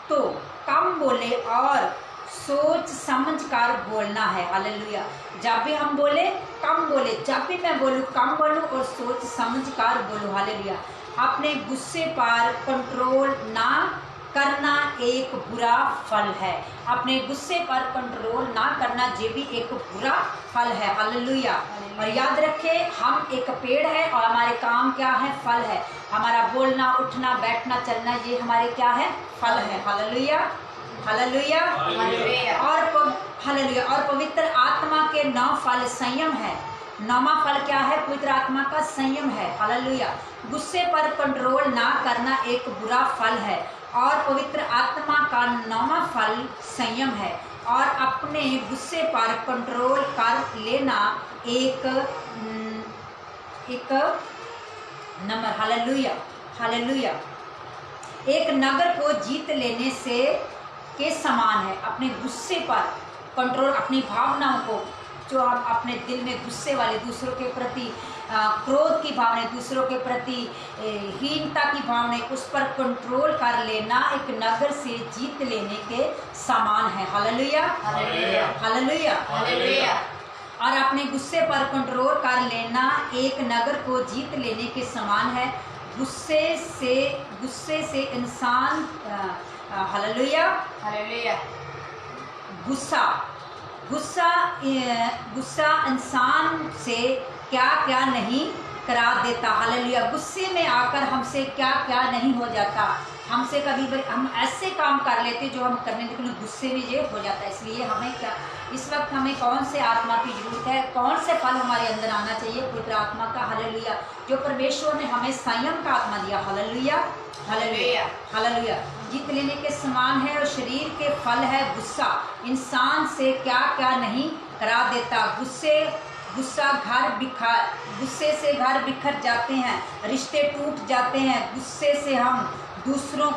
तो कम बोले और सोच समझ कर बोलना है। हालेलुया। जब भी हम बोले कम बोले, जब भी मैं बोलूँ कम बोलूँ और सोच समझ कर बोलूँ। हालेलुया। अपने गुस्से पर कंट्रोल ना करना एक बुरा फल है। अपने गुस्से पर कंट्रोल ना करना ये भी एक बुरा फल है। हालेलुया। और याद रखें, हम एक पेड़ है और हमारे काम क्या है? फल है। हमारा बोलना, उठना, बैठना, चलना, ये हमारे क्या है? फल है। Hallelujah, hallelujah, hallelujah. और पवित्र आत्मा के 9 फल संयम है। 9वां फल क्या है? पवित्र आत्मा का संयम है। हालेलुया। गुस्से पर कंट्रोल ना करना एक बुरा फल है और पवित्र आत्मा का 9वां फल संयम है। और अपने गुस्से पर कंट्रोल कर लेना एक नंबर। Hallelujah, hallelujah. एक नगर को जीत लेने से के समान है। अपने गुस्से पर कंट्रोल, अपनी भावनाओं को, जो आप अपने दिल में गुस्से वाले, दूसरों के प्रति क्रोध की भावना, दूसरों के प्रति हीनता की भावना, उस पर कंट्रोल कर लेना एक नगर से जीत लेने के समान है। Hallelujah, hallelujah, hallelujah, hallelujah. और अपने गुस्से पर कंट्रोल कर लेना एक नगर को जीत लेने के समान है। गुस्से से इंसान हालेलुया, हालेलुया। गुस्सा इंसान से क्या क्या नहीं करा देता। हालेलुया। गुस्से में आकर हमसे क्या क्या नहीं हो जाता। हमसे कभी हम ऐसे काम कर लेते जो हम करने लेकिन गुस्से में ये हो जाता है। इसलिए हमें क्या, इस वक्त हमें कौन से आत्मा की जरूरत है? कौन से फल हमारे अंदर आना चाहिए? पवित्र आत्मा का। हालेलुया। जो परमेश्वर ने हमें संयम का आत्मा दिया। Hallelujah, hallelujah, hallelujah. जीत लेने के समान है। और शरीर के फल है गुस्सा। इंसान से क्या क्या नहीं करा देता। गुस्से से घर बिखर जाते हैं, रिश्ते टूट जाते हैं। गुस्से से हम दूसरों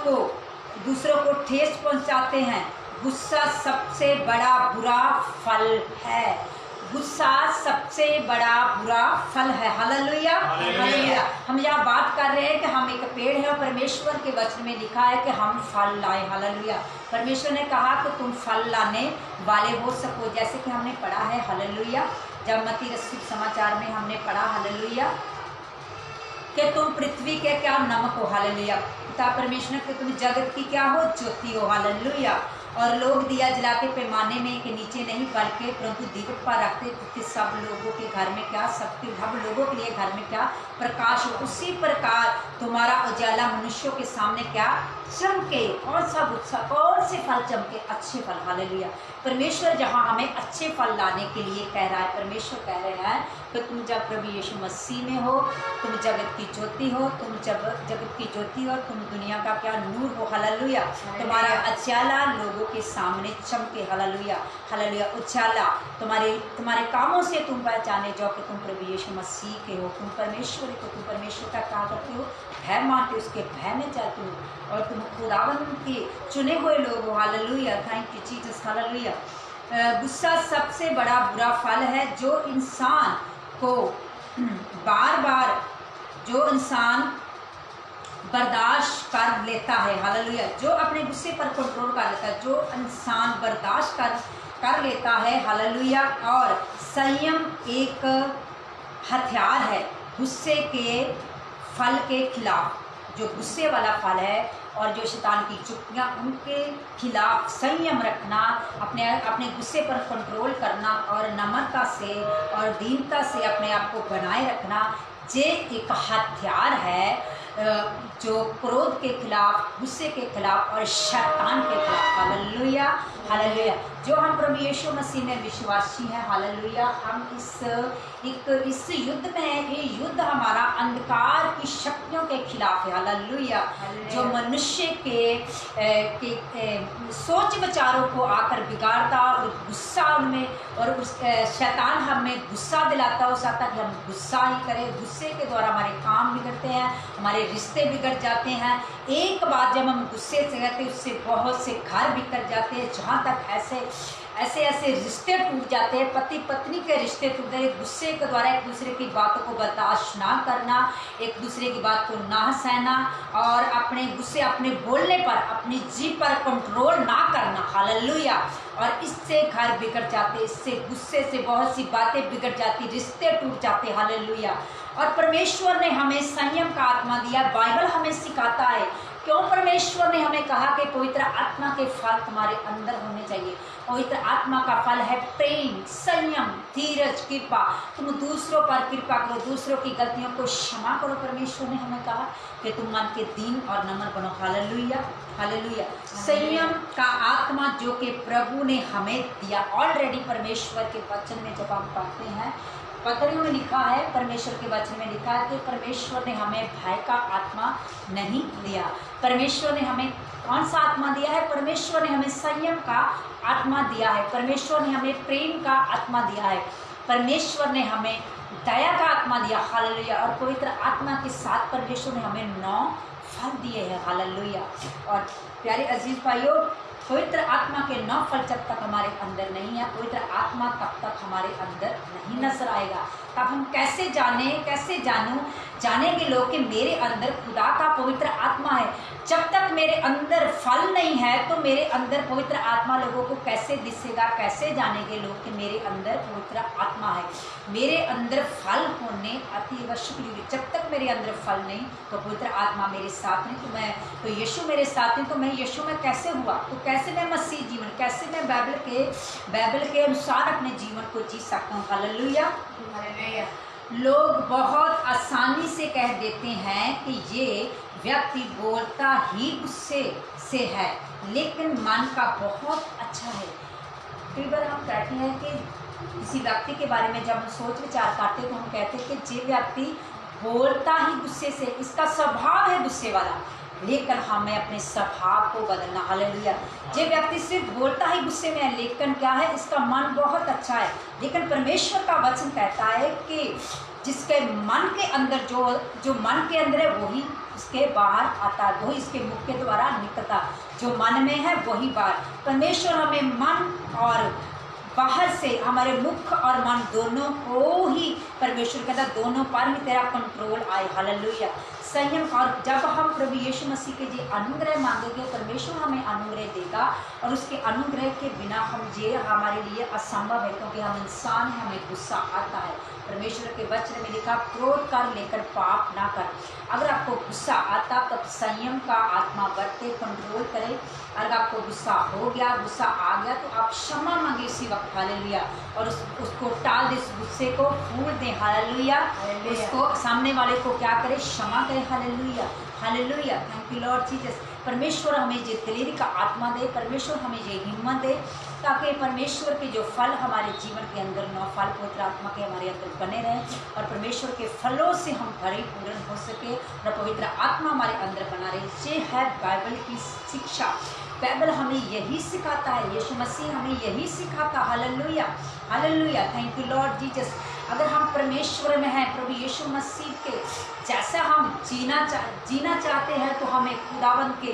को ठेस पहुंचाते हैं। गुस्सा सबसे बड़ा बुरा फल है। गुस्सा सबसे बड़ा बुरा फल है। Hallelujah, hallelujah. हम यहाँ बात कर रहे हैं कि हम एक पेड़ है और परमेश्वर के वचन में लिखा है कि हम फल लाएं। हालेलुया। परमेश्वर ने कहा कि तुम फल लाने वाले हो सको, जैसे कि हमने पढ़ा है। हालेलुया। जब मत्ती रसूल समाचार में हमने पढ़ा, हालेलुया, कि तुम पृथ्वी के क्या नमक हो। हालेलुया। पिता परमेश्वर कि तुम जगत की क्या हो? ज्योति हो। हालेलुया। और लोग दिया जला के पैमाने में के नीचे नहीं बल्कि परंतु दीपक पर रखते, क्योंकि सब लोगों के घर में क्या, सब लोगों के लिए घर में क्या? प्रकाश हो। उसी प्रकार तुम्हारा उजाला मनुष्यों के सामने क्या? चमके। कौन सा गुस्सा, कौन से फल चमके? अच्छे फल। हालेलुया। परमेश्वर जहाँ हमें अच्छे फल लाने के लिए कह रहा है। परमेश्वर कह रहे हैं कि तुम जब प्रभु यीशु मसीह में हो, तुम जगत की ज्योति हो, तुम जब जगत की ज्योति हो, तुम दुनिया का क्या? नूर हो। हालेलुया। तुम्हारा उजाला लोगों के सामने चमके। Hallelujah, hallelujah. उजाला तुम्हारे कामों से तुम पहचाने जाओ कि तुम प्रभु यीशु मसीह के हो, तुम परमेश्वर को, तुम परमेश्वर का क्या करते हो? भय मानते हो, उसके भय में चलते हो और तुम खुदावंद के चुने हुए लोग हो। Hallelujah. Thank you Jesus. Hallelujah. गुस्सा सबसे बड़ा बुरा फल है जो इंसान को जो इंसान बर्दाश्त कर लेता है। हालेलुया। जो अपने गुस्से पर कंट्रोल कर लेता है, जो इंसान बर्दाश्त कर लेता है। हालेलुया। और संयम एक हथियार है गुस्से के फल के खिलाफ। जो गुस्से वाला फल है और जो शैतान की चुप्पियाँ, उनके खिलाफ संयम रखना, अपने गुस्से पर कंट्रोल करना और नम्रता से और दीनता से अपने आप को बनाए रखना, ये एक हथियार है जो क्रोध के खिलाफ, गुस्से के खिलाफ और शैतान के खिलाफ। Hallelujah, hallelujah. जो हम प्रभु यीशु मसीह में विश्वासी हैं, हालेलुया, हम इस युद्ध में, ये युद्ध हमारा अंधकार की शक्तियों के खिलाफ है। हालेलुया। जो मनुष्य के सोच विचारों को आकर बिगाड़ता और गुस्सा उनमें, और उस शैतान हमें गुस्सा दिलाता हो सकता कि हम गुस्सा ही करें। गुस्से के द्वारा हमारे काम बिगड़ते हैं, हमारे रिश्ते बिगड़ जाते हैं। एक बात जब हम गुस्से से रहते हैं, उससे बहुत से घर बिगड़ जाते हैं। जहाँ तक ऐसे ऐसे ऐसे रिश्ते टूट जाते हैं, पति पत्नी के रिश्ते टूटते हैं गुस्से के द्वारा, एक दूसरे की बातों को बर्दाश्त ना करना, एक दूसरे की बात को ना सहना और अपने गुस्से, अपने बोलने पर, अपनी जीभ पर कंट्रोल ना करना। हालेलुया। और इससे घर बिगड़ जाते, इससे गुस्से से बहुत सी बातें बिगड़ जाती, रिश्ते टूट जाते। हालेलुया। और परमेश्वर ने हमें संयम का आत्मा दिया, बाइबल हमें सिखाता है। क्यों परमेश्वर ने हमें कहा कि पवित्र आत्मा के फल तुम्हारे अंदर होने चाहिए। पवित्र आत्मा का फल है प्रेम, संयम, धीरज, कृपा। तुम दूसरों पर कृपा करो, दूसरों की गलतियों को क्षमा करो। परमेश्वर ने हमें कहा कि तुम मन के दीन और नम्र बनो। Hallelujah, hallelujah. संयम का आत्मा जो कि प्रभु ने हमें दिया ऑलरेडी परमेश्वर के वचन में जब हम पढ़ते हैं, पत्रियों में लिखा है, परमेश्वर के वचन में लिखा है कि परमेश्वर ने हमें भय का आत्मा नहीं दिया। परमेश्वर ने हमें कौन सा आत्मा दिया है? परमेश्वर ने हमें संयम का आत्मा दिया है, परमेश्वर ने हमें प्रेम का आत्मा दिया है, परमेश्वर ने हमें दया का आत्मा दिया। हालेलुया। और पवित्र आत्मा के साथ परमेश्वर ने हमें 9 फल दिए हैं। हालेलुया। और प्यारे अजीज भाइयों, पवित्र आत्मा के 9 फल जब तक हमारे अंदर नहीं है, पवित्र आत्मा तब तक हमारे अंदर नहीं नजर आएगा। तब हम कैसे जाने, कैसे जानेंगे लोग कि मेरे अंदर खुदा का पवित्र आत्मा है। जब तक मेरे अंदर फल नहीं है तो मेरे अंदर पवित्र आत्मा लोगों को कैसे दिसेगा, कैसे जानेंगे लोग कि मेरे अंदर पवित्र आत्मा है। मेरे अंदर फल होने अति आवश्यक। जब तक मेरे अंदर फल नहीं तो पवित्र आत्मा मेरे साथ नहीं, तो यीशु मेरे साथ नहीं, तो मैं यीशु में कैसे हुआ, तो कैसे मैं मसीह जीवन, कैसे मैं बाइबल के अनुसार अपने जीवन को जी सकता हूँ। Hallelujah, hallelujah. लोग बहुत आसानी से कह देते हैं कि ये व्यक्ति बोलता ही गुस्से से है लेकिन मन का बहुत अच्छा है। कई बार हम कहते हैं कि किसी व्यक्ति के बारे में जब हम सोच विचार करते तो हम कहते हैं कि ये व्यक्ति बोलता ही गुस्से से, इसका स्वभाव है गुस्से वाला, लेकिन हमें अपने स्वभाव को बदलना। हालेलुया। ये व्यक्ति सिर्फ बोलता ही गुस्से में है लेकिन क्या है, इसका मन बहुत अच्छा है। लेकिन परमेश्वर का वचन कहता है कि जिसके मन के अंदर जो मन के अंदर है वही इसके बाहर आता है, वही इसके मुख के द्वारा निकलता। जो मन में है वही बाहर। परमेश्वर हमें मन और बाहर से, हमारे मुख और मन दोनों को ही परमेश्वर कहता है दोनों पर ही तेरा कंट्रोल आए। हालेलुया। संयम। और जब हम प्रभु यीशु मसीह के लिए अनुग्रह मांगेंगे, परमेश्वर हमें अनुग्रह देगा और उसके अनुग्रह के बिना ये हमारे लिए असंभव है, क्योंकि हम इंसान हैं, हमें गुस्सा आता है। परमेश्वर के वचन में लिखा क्रोध कर लेकर पाप ना कर। अगर आपको गुस्सा आता तब संयम का आत्मा बरते, कंट्रोल करे। अगर आपको गुस्सा हो गया, गुस्सा आ गया तो आप क्षमा मांगे इसी वक्त। हालेलुया। और उसको टाल दे, उस गुस्से को फूल दें। हालेलुया। उसको सामने वाले को क्या करे, क्षमा करे। Hallelujah, hallelujah. Thank you Lord Jesus. परमेश्वर हमें ये दिलेरी का आत्मा दे, परमेश्वर हमें ये हिम्मत दे, ताकि परमेश्वर के जो फल हमारे जीवन के अंदर 9 फल पवित्र आत्मा के हमारे अंदर बने रहें और परमेश्वर के फलों से हम परिपूर्ण हो सके और पवित्र आत्मा हमारे अंदर बना रहे। ये है बाइबल की शिक्षा। बाइबल हमें यही सिखाता है, यीशु मसीह हमें यही सिखाता। Hallelujah, hallelujah. Thank you Lord Jesus. अगर हम परमेश्वर में हैं, प्रभु यीशु मसीह के जैसा हम जीना चाहते हैं तो हमें खुदावंद के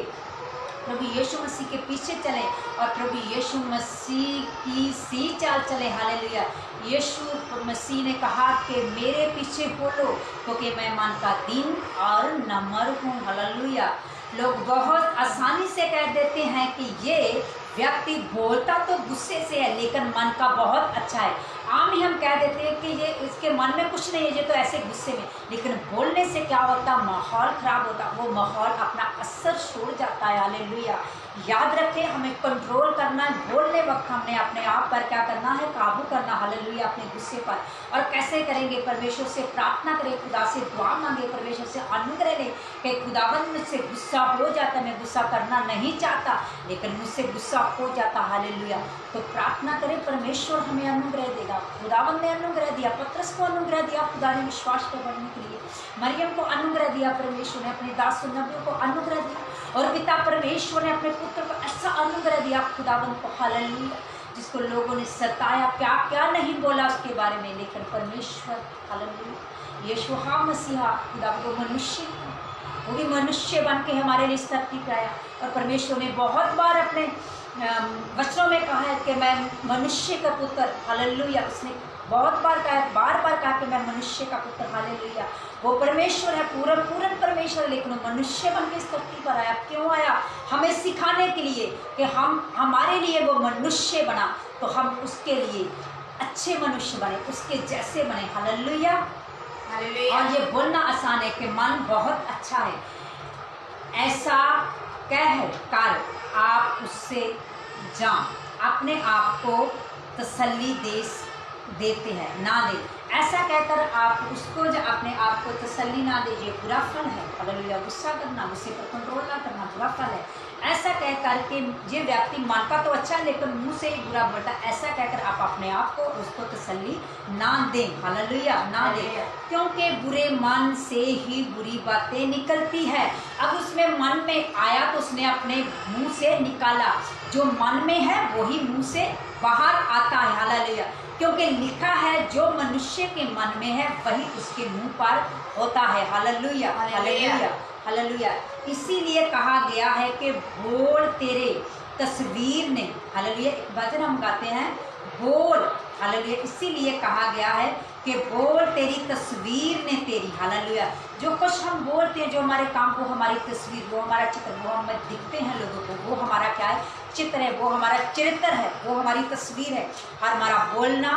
प्रभु यीशु मसीह के पीछे चले और प्रभु यीशु मसीह की सी चाल चले। हालेलुया। यीशु मसीह ने कहा कि मेरे पीछे हो लो क्योंकि मैं मन का दीन और नम्र हूँ। हालेलुया। लोग बहुत आसानी से कह देते हैं कि ये व्यक्ति बोलता तो गुस्से से है लेकिन मन का बहुत अच्छा है। आम ही हम कह देते हैं कि ये इसके मन में कुछ नहीं है, ये तो ऐसे गुस्से में, लेकिन बोलने से क्या होता, माहौल खराब होता, वो माहौल अपना असर छोड़ जाता है। हालेलुया। याद रखें, हमें कंट्रोल करना है। बोलने वक्त हमने अपने आप पर क्या करना है, काबू करना। हालेलुया। अपने गुस्से पर। और कैसे करेंगे, परमेश्वर से प्रार्थना करें, खुदा से दुआ मांगे, परमेश्वर से अनुग्रह लें कि खुदावंद मुझसे गुस्सा हो जाता, मैं गुस्सा करना नहीं चाहता लेकिन मुझसे गुस्सा हो जाता। हालेलुया। तो प्रार्थना करें, परमेश्वर हमें अनुग्रह देगा। खुदावंद ने अनुग्रह दिया, पतरस को अनुग्रह दिया, खुदा ने विश्वास पर बढ़ने के लिए मरियम को अनुग्रह दिया, परमेश्वर ने अपने दास नबियों को अनुग्रह दिया और पिता परमेश्वर ने अपने पुत्र को ऐसा अनुग्रह दिया खुदावंद को। हालेलुया। जिसको लोगों ने सताया, क्या क्या नहीं बोला उसके बारे में, लेकिन परमेश्वर, हालेलुया, यीशु मसीहा खुदा को मनुष्य, वो भी मनुष्य बन के हमारे लिए धरती पे आया और परमेश्वर ने बहुत बार अपने वचनों में कहा है कि मैं मनुष्य का पुत्र, हालेलुया। उसने बहुत बार कहा है, बार बार कहा कि मैं मनुष्य का पुत्र, हालेलुया। वो परमेश्वर है, पूर्ण परमेश्वर, लेकिन वो मनुष्य बन के इस धरती पर आया। क्यों आया? हमें सिखाने के लिए कि हमारे लिए वो मनुष्य बना, तो हम उसके लिए अच्छे मनुष्य बने, उसके जैसे बने, हालेलुया। और ये बोलना आसान है कि मन बहुत अच्छा है, ऐसा कह कर आप उससे अपने आप को तसल्ली देते हैं, ना दे। ऐसा कहकर आप उसको अपने आप को तसल्ली ना दीजिए, बुरा फल है, हालेलुया। गुस्सा करना, गुस्से पर कंट्रोल ना करना बुरा फल है। ऐसा कह करके ये व्यक्ति मानता तो अच्छा है लेकिन मुंह से ही बुरा बोलता, ऐसा कहकर आप अपने आप को उसको तसल्ली ना दें, हालेलुया, ना दें। क्योंकि बुरे मन से ही बुरी बातें निकलती है। अब उसमें मन में आया तो उसने अपने मुंह से निकाला, जो मन में है वही मुंह से बाहर आता है, हालेलुया। क्योंकि लिखा है जो मनुष्य के मन में है वही उसके मुंह पर होता है, हालेलुया, हालेलुया, हालेलुया। इसीलिए कहा गया है कि बोल तेरे तस्वीर ने, हालेलुया। एक भजन हम गाते हैं, बोल, हालेलुया। इसीलिए कहा गया है कि बोल तेरी तस्वीर ने तेरी, हालेलुया। जो कुछ हम बोलते हैं, जो हमारे काम को, हमारी तस्वीर, वो हमारा चित्र, वो हमें दिखते हैं लोगों को, वो हमारा क्या है? चित्र है, वो हमारा चरित्र है, वो हमारी तस्वीर है। हमारा बोलना,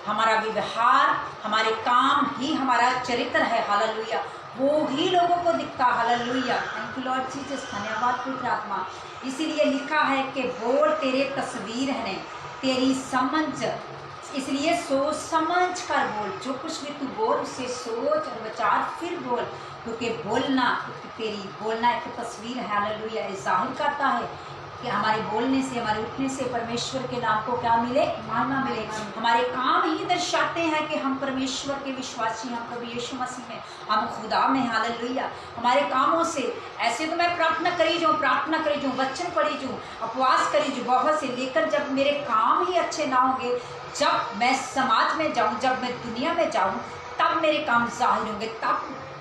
हमारा व्यवहार, हमारे काम ही हमारा चरित्र है, हालेलुया। वो ही लोगों को दिखता, hallelujah. Thank you Lord Jesus, धन्यवाद पवित्र आत्मा। इसीलिए लिखा है कि बोल तेरे तस्वीर है तेरी समझ, इसलिए सोच समझ कर बोल। जो कुछ भी तू बोल उसे सोच और विचार फिर बोल, क्योंकि बोलना एक तस्वीर है, हालेलुया। जाहिर करता है कि हमारे बोलने से, हमारे उठने से परमेश्वर के नाम को क्या मिले? महिमा मिले। हमारे काम ही दर्शाते हैं कि हम परमेश्वर के विश्वासी, हम प्रभु यीशु मसीह में, हम खुदा में, हालेलुया। हमारे कामों से, ऐसे तो मैं प्रार्थना करी जाऊँ, वचन पढ़ी जाऊँ, उपवास करी जाऊँ बहुत से, लेकिन जब मेरे काम ही अच्छे ना होंगे, जब मैं समाज में जाऊँ, जब मैं दुनिया में जाऊँ, तब मेरे काम जाहिर होंगे,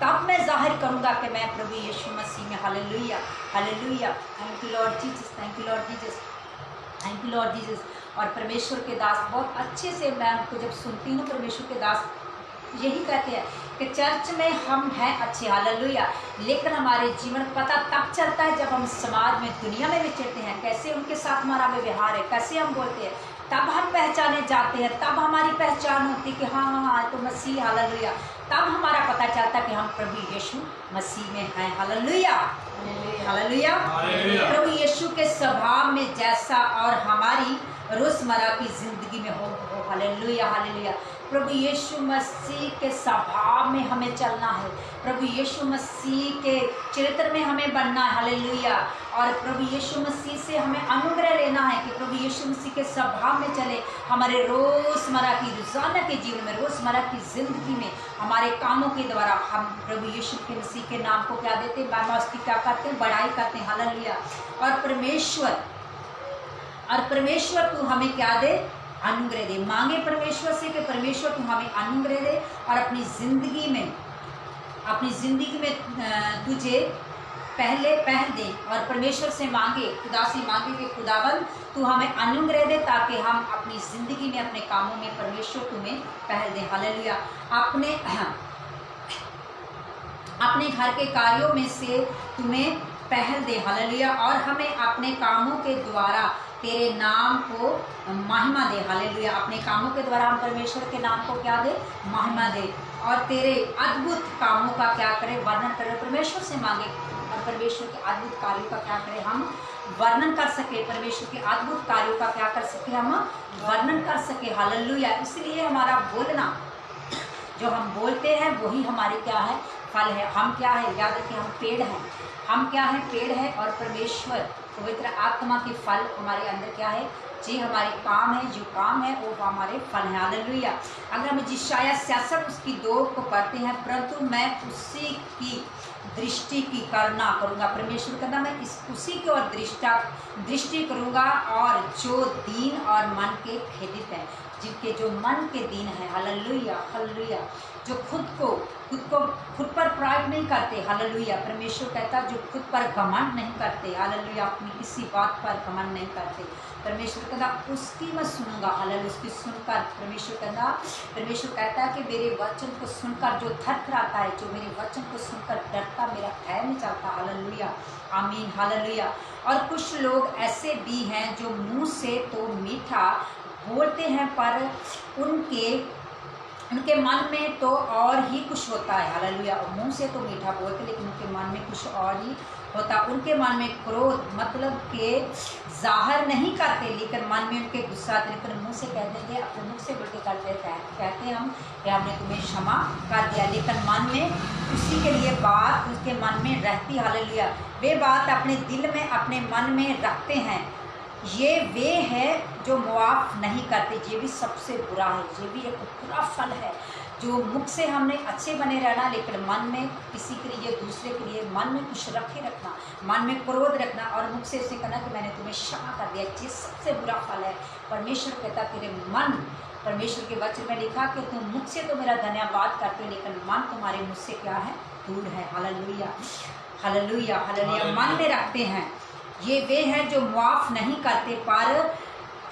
तब मैं जाहिर करूँगा कि मैं प्रभु यीशु मसीह में, hallelujah, hallelujah. Thank you Lord Jesus, thank you Lord Jesus, thank you Lord Jesus. और परमेश्वर के दास बहुत अच्छे से, मैं उनको जब सुनती हूँ, परमेश्वर के दास यही कहते हैं कि चर्च में हम हैं अच्छे, हालेलुया, लेकिन हमारे जीवन पता तब चलता है जब हम समाज में, दुनिया में विचरते हैं, कैसे उनके साथ हमारा व्यवहार है, कैसे हम बोलते हैं, तब हम पहचाने जाते हैं, तब हमारी पहचान होती कि हाँ तो मसीह, हालेलुया। तब हमारा पता चलता कि हम प्रभु यीशु मसीह में हैं, हालेलुया, हालेलुया। प्रभु यीशु के स्वभाव में जैसा और हमारी रोजमर्रा की जिंदगी में हो, हालेलुया, हालेलुया। प्रभु यीशु मसीह के स्वभाव में हमें चलना है, प्रभु यीशु मसीह के चरित्र में हमें बनना है, हालेलुया। और प्रभु यीशु मसीह से हमें अनुग्रह लेना है कि प्रभु यीशु मसीह के स्वभाव में चले। हमारे रोज़मर्रा की, रोज़ाना के जीवन में, रोज़मर्रा की ज़िंदगी में, हमारे कामों के द्वारा हम प्रभु यीशु के मसीह के नाम को क्या देते हैं? महिमा उसकी क्या करते हैं? बड़ाई करते हैं, हालेलुया। और परमेश्वर तू हमें क्या दे? अनुग्रह दे। मांगे परमेश्वर से कि परमेश्वर तू हमें अनुग्रह दे और अपनी ज़िंदगी में तुझे पहले दे। और परमेश्वर से मांगे, खुदा से मांगे कि खुदावन तू हमें अनुग्रह दे, ताकि हम अपनी ज़िंदगी में, अपने कामों में परमेश्वर तुम्हें पहल दे, हालेलुया। अपने घर के कार्यों में से तुम्हें पहल दे, हालेलुया। और हमें अपने कामों के द्वारा तेरे नाम को महिमा दे, हालेलुया। अपने कामों के द्वारा हम परमेश्वर के नाम को क्या दे? महिमा दे। और तेरे अद्भुत कामों का क्या करें? वर्णन करें। परमेश्वर से मांगे और परमेश्वर के अद्भुत कार्यों का क्या करें? हम वर्णन कर सके। परमेश्वर के अद्भुत कार्यों का क्या कर सके? हम वर्णन कर सके, हालेलुया। इसलिए हमारा बोलना, जो हम बोलते हैं वही हमारे क्या है? फल है। हम क्या है? याद रखिए, हम पेड़ हैं। हम क्या है? पेड़ है। और परमेश्वर पवित्र आत्मा के फल हमारे अंदर क्या है? जी हमारे काम है, जो काम है वो हमारे फल हैं, हालेलुया। अगर हम यशायाह 66 उसकी 2 को पढ़ते हैं, परंतु मैं उसी की दृष्टि की करना करूँगा। परमेश्वर कहता मैं उसी की ओर दृष्टि करूँगा, और जो दीन और मन के खेदित हैं, जिनके जो मन के दीन है, हालेलुया हालेलुया। जो खुद पर प्राइड नहीं करते, हालेलुया। परमेश्वर कहता जो खुद पर घमंड नहीं करते, हालेलुया, अपनी किसी बात पर घमंड नहीं करते। परमेश्वर कहता उसकी मैं सुनूंगा, हालेलुया, उसकी सुनकर परमेश्वर कहता है कि मेरे वचन को सुनकर जो थरथराता है, जो मेरे वचन को सुनकर डरता, मेरा भय नहीं चलता, हालेलुया, आमीन, हालेलुया। और कुछ लोग ऐसे भी हैं जो मुंह से तो मीठा बोलते हैं पर उनके मन में तो और ही कुछ होता है, हालेलुया। मुंह से तो मीठा बोलते लेकिन उनके मन में कुछ और ही होता। उनके मन में क्रोध मतलब के जाहिर नहीं करते, लेकिन मन में उनके गुस्सा आते, लेकिन मुंह से कह देंगे, अपने मुंह से बोल के कर देते हैं, कहते हैं हम कि हमने तुम्हें क्षमा कर दिया, लेकिन मन में उसी के लिए बात उसके मन में रहती, हालेलुया। वे बात अपने दिल में अपने मन में रखते हैं। ये वे है जो मुआफ नहीं करते, ये भी सबसे बुरा है, ये भी एक बुरा फल है। जो मुख से हमने अच्छे बने रहना, लेकिन मन में किसी के लिए, दूसरे के लिए मन में कुछ रखे रखना, मन में क्रोध रखना और मुख से उसे कहना कि मैंने तुम्हें क्षमा कर दिया, ये सबसे बुरा फल है। परमेश्वर कहता तेरे मन, परमेश्वर के वचन में लिखा कि तुम मुख से तो मेरा धन्यवाद करते हो, लेकिन मन तुम्हारे मुझ से क्या है, दूर है, हालेलुया हालेलुया हालेलुया। मन में रखते हैं। ये वे हैं जो मुआफ नहीं करते पर,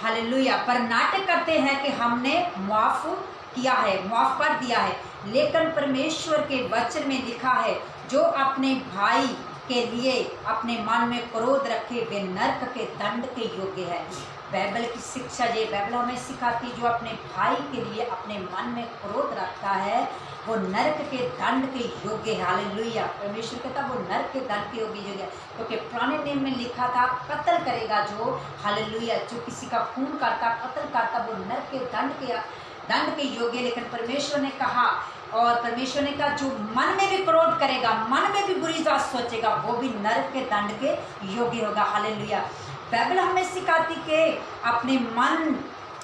हालेलुया, पर नाटक करते हैं कि हमने मुआफ किया है, मुआफ कर दिया है। लेकिन परमेश्वर के वचन में लिखा है जो अपने भाई के लिए अपने मन में क्रोध रखे वे नरक के दंड के योग्य है। बाइबल की शिक्षा ये बाइबल हमें सिखाती, जो अपने भाई के लिए अपने मन में क्रोध रखता है वो नरक के दंड के योग्य है, हालेलुया। परमेश्वर कहता वो नरक के दंड के योग्य है, क्योंकि पुराने नियम में लिखा था कत्ल करेगा जो, हालेलुया, जो किसी का खून करता, कत्ल करता, वो नरक के दंड के योग्य। लेकिन परमेश्वर ने कहा, और परमेश्वर ने कहा जो मन में भी क्रोध करेगा, मन में भी बुरी बात सोचेगा, वो भी नरक के दंड के योग्य होगा, हालेलुया। बाइबल हमें सिखाती कि अपने मन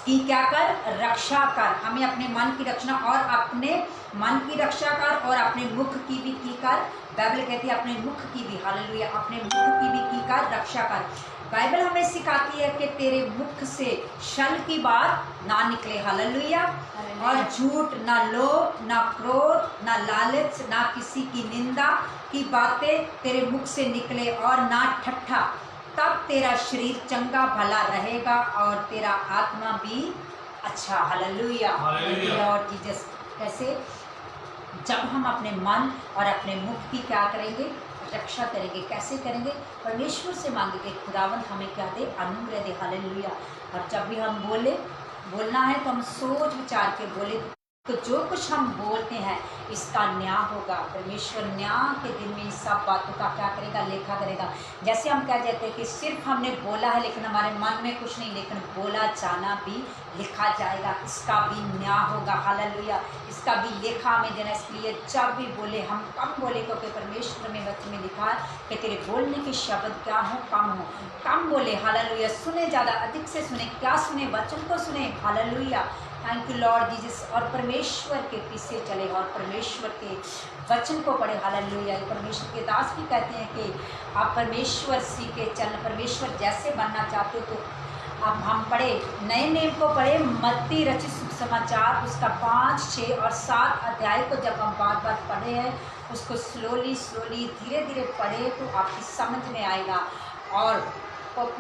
की क्या कर, रक्षा कर, हमें अपने मन की रक्षा और अपने मन की रक्षा कर और अपने मुख की भी की कर। बाइबल कहती है अपने मुख की भी, हालेलुया, अपने मुख की भी की कर, रक्षा कर। बाइबल हमें सिखाती है कि तेरे मुख से छल की बात ना निकले, हालेलुया, और झूठ, ना लोभ, ना क्रोध, ना लालच, ना किसी की निंदा की बातें तेरे मुख से निकले, और ना ठट्ठा। तब तेरा शरीर चंगा भला रहेगा और तेरा आत्मा भी अच्छा, हालेलुया लॉर्ड जीसस। कैसे? जब हम अपने मन और अपने मुख की क्या करेंगे, रक्षा करेंगे। कैसे करेंगे? परमेश्वर से मांगेंगे, खुदावंद हमें क्या दे, अनुग्रह दे, हालेलुया। और जब भी हम बोलना है तो हम सोच विचार के बोले, तो जो कुछ हम बोलते हैं इसका न्याय होगा। परमेश्वर न्याय के दिन में इस सब बातों का क्या करेगा, लेखा करेगा। जैसे हम कह जाते हैं कि सिर्फ हमने बोला है लेकिन हमारे मन में कुछ नहीं, लेकिन बोला जाना भी लिखा जाएगा, इसका भी न्याय होगा, हालेलुया, इसका भी लेखा हमें देना। इसलिए जब भी बोले हम कम बोले, क्योंकि परमेश्वर में वचन में लिखा है कि तेरे बोलने के शब्द क्या हो, कम बोले, हालेलुया। सुने ज़्यादा, अधिक से सुने। क्या सुने? वचन को सुने, hallelujah, thank you Lord Jesus. और परमेश्वर के पीछे चले और परमेश्वर के वचन को पढ़े, हालेलुया। परमेश्वर के दास भी कहते हैं कि आप परमेश्वर सीखे चलना, परमेश्वर जैसे बनना चाहते हो। तो अब हम पढ़े, नए नियम को पढ़े, मत्ती रचित सुसमाचार उसका 5, 6 और 7 अध्याय को जब हम बार बार पढ़े हैं, उसको स्लोली धीरे धीरे पढ़े तो आपकी समझ में आएगा। और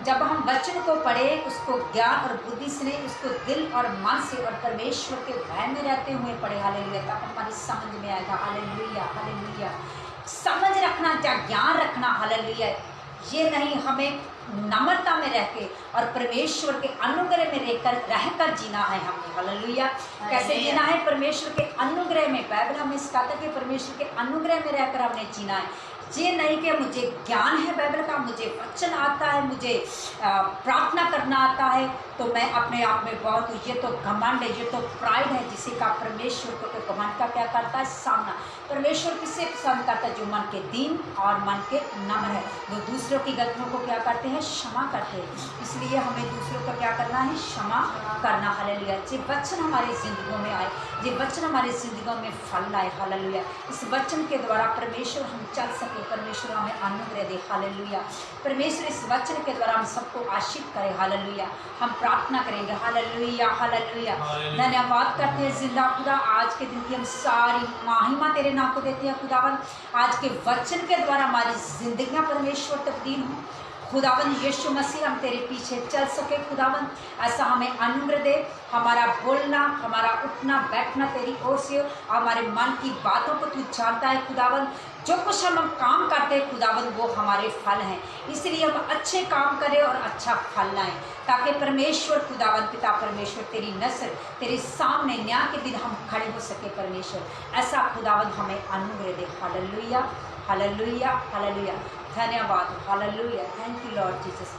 जब हम वचन को पढ़े, उसको ज्ञान और बुद्धि से नहीं, उसको दिल और मन से और परमेश्वर के भय में रहते हुए पढ़े, हालेलुया, तब हमारी समझ में आएगा, हालेलुया हालेलुया। समझ रखना, ज्ञान रखना, हालेलुया। ये नहीं, हमें नम्रता में रह के और परमेश्वर के अनुग्रह में रहकर जीना है हमें, हालेलुया। कैसे जीना है? परमेश्वर के अनुग्रह में। बाइबल हमें सिखाता है कि परमेश्वर के अनुग्रह में रहकर हमने जीना है। ये नहीं कि मुझे ज्ञान है बाइबल का, मुझे वचन आता है, मुझे प्रार्थना करना आता है तो मैं अपने आप में बहुत हूँ, ये तो घमंड है, ये तो प्राइड है, जिसे का परमेश्वर को तो घमंड का क्या करता है, सामना। परमेश्वर किसे पसंद करता है? जो मन के दीन और मन के नम्र है, वो दूसरों की गलतियों को क्या करते हैं, क्षमा करते हैं। इसलिए हमें दूसरों को क्या करना है, क्षमा करना, हालेलुया। ये वचन हमारी जिंदगियों में आए, ये वचन हमारी जिंदगियों में फल लाए, हालेलुया। इस वचन के द्वारा परमेश्वर हम चल सके, परमेश्वर हमें अनुग्रह दे, हालेलुया। परमेश्वर इस वचन के द्वारा हम सबको आशीष करे, हालेलुया। हम प्रार्थना करेंगे। Hallelujah hallelujah. हालेलुया। धन्यवाद करते हैं जिंदा खुदा, आज के दिन की हम सारी महिमा तेरे नाम को देते हैं खुदावन। आज के वचन के द्वारा हमारी जिंदगियां परमेश्वर तब्दील हों खुदावन। यीशु मसीह हम तेरे पीछे चल सके खुदावन, ऐसा हमें अनुग्रह दे। हमारा बोलना, हमारा उठना बैठना तेरी ओर से हो। हमारे मन की बातों को तू जानता है खुदावन। जो कुछ हम काम करते हैं खुदावन वो हमारे फल हैं, इसलिए हम अच्छे काम करें और अच्छा फल लाएं, ताकि परमेश्वर खुदावन पिता परमेश्वर तेरी नस्ल तेरे सामने न्याय के दिन हम खड़े हो सके परमेश्वर। ऐसा खुदावन हमें अनुग्रह दे। Hallelujah hallelujah hallelujah. धन्यवाद। Hallelujah. Thank you Lord Jesus.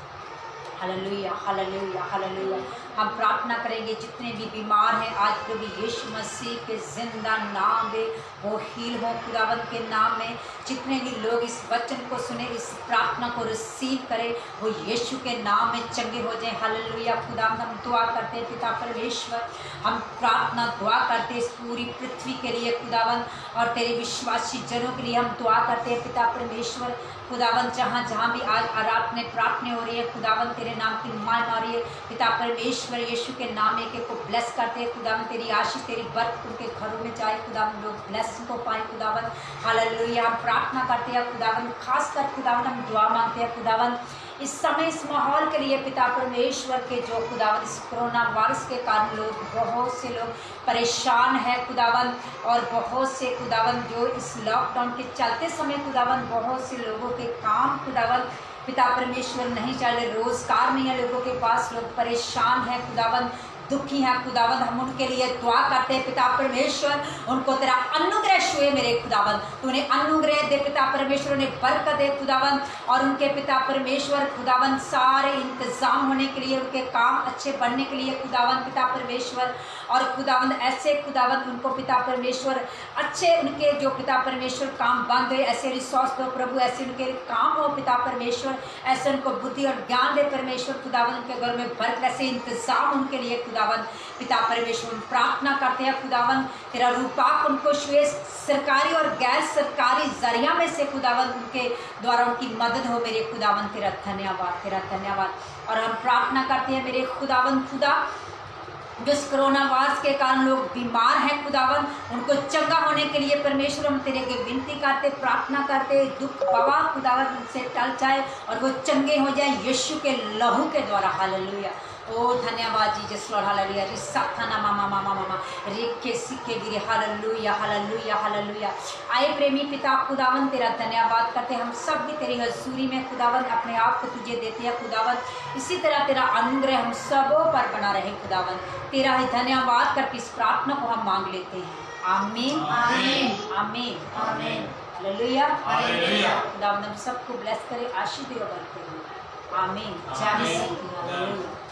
Hallelujah hallelujah hallelujah. हम प्रार्थना करेंगे जितने भी बीमार हैं आज प्रभु यीशु मसीह के जिंदा नाम में वो हील हो खुदावन के नाम में। जितने भी लोग इस वचन को सुने, इस प्रार्थना को रिसीव करें, वो यीशु के नाम में चंगे हो जाएं। हालेलुया। खुदावन हम दुआ करते हैं पिता परमेश्वर, हम प्रार्थना दुआ करते हैं इस पूरी पृथ्वी के लिए खुदावन, और तेरे विश्वासी जनों के लिए हम दुआ करते हैं पिता परमेश्वर। खुदावन जहाँ जहाँ भी आज आराधना प्रार्थना हो रही है खुदावन, तेरे नाम की मान आ रही है पिता परमेश्वर, यीशु के नाम में को ब्लेस करते हैं खुदावन। तेरी आशीष तेरी बरकत उनके घरों में जाए खुदावन, लोग ब्लेसिंग को पाए खुदावन। हालेलुया। हम प्रार्थना करते हैं खुदावन, खासकर खुदावन हम दुआ मांगते हैं खुदावन इस समय इस माहौल के लिए पिता परमेश्वर के, जो खुदावन इस कोरोना वायरस के कारण लोग, बहुत से लोग परेशान है खुदावन, और बहुत से खुदावन जो इस लॉकडाउन के चलते समय खुदावन बहुत से लोगों के काम खुदावन पिता परमेश्वर नहीं चल रहे, रोजगार नहीं है लोगों के पास, लोग परेशान है खुदावन, दुखी है खुदावन। हम उनके लिए दुआ करते हैं पिता परमेश्वर, उनको तेरा अनुग्रह छुए मेरे खुदावन, तूने अनुग्रह दे पिता परमेश्वर, उन्हें बरकत दे खुदावन, और उनके पिता परमेश्वर खुदावन सारे इंतजाम होने के लिए, उनके काम अच्छे बनने के लिए खुदावन पिता परमेश्वर, और खुदावन ऐसे खुदावन उनको पिता परमेश्वर अच्छे उनके जो पिता परमेश्वर काम बन गए, ऐसे रिसोर्स दो प्रभु, ऐसे उनके काम हो पिता परमेश्वर, ऐसे उनको बुद्धि और ज्ञान दे परमेश्वर खुदावन, उनके घर में बरकत ऐसे इंतजाम उनके लिए खुदावन पिता परमेश्वर। प्रार्थना करते हैं खुदावन तेरा रूपाक उनको छुए, सरकारी और गैर सरकारी जरिया में से खुदावन उनके द्वारा उनकी मदद हो मेरे खुदावन। तेरा धन्यवाद तेरा धन्यवाद। और हम प्रार्थना करते हैं मेरे खुदावन खुदा, जिस कोरोना वायरस के कारण लोग बीमार हैं खुदावन, उनको चंगा होने के लिए परमेश्वर हम तेरे के विनती करते, प्रार्थना करते, दुख पवा खुदावन उनसे टल जाए और वो चंगे हो जाए यीशु के लहू के द्वारा। हालेलुया। ओ धन्यवाद जीसस लॉर्ड। हालेलुया। रिसाथाना मामा मामा मामा रेखे सिखे गिरे। Hallelujah hallelujah hallelujah. आए प्रेमी पिता खुदावन तेरा धन्यवाद करते, हम सब भी तेरी हजूरी में खुदावन अपने आप को तुझे देते हैं खुदावन, इसी तरह तेरा अनुग्रह हम सबों पर बना रहे खुदावन। तेरा ही धन्यवाद करके इस प्रार्थना को हम मांग लेते हैं। आमीन आमीन आमीन आमीन। Hallelujah hallelujah. खुदावन हम सबको ब्लेस करे, आशीष दे और बरकत दे। आमीन। जय मसीह। हालेलुया।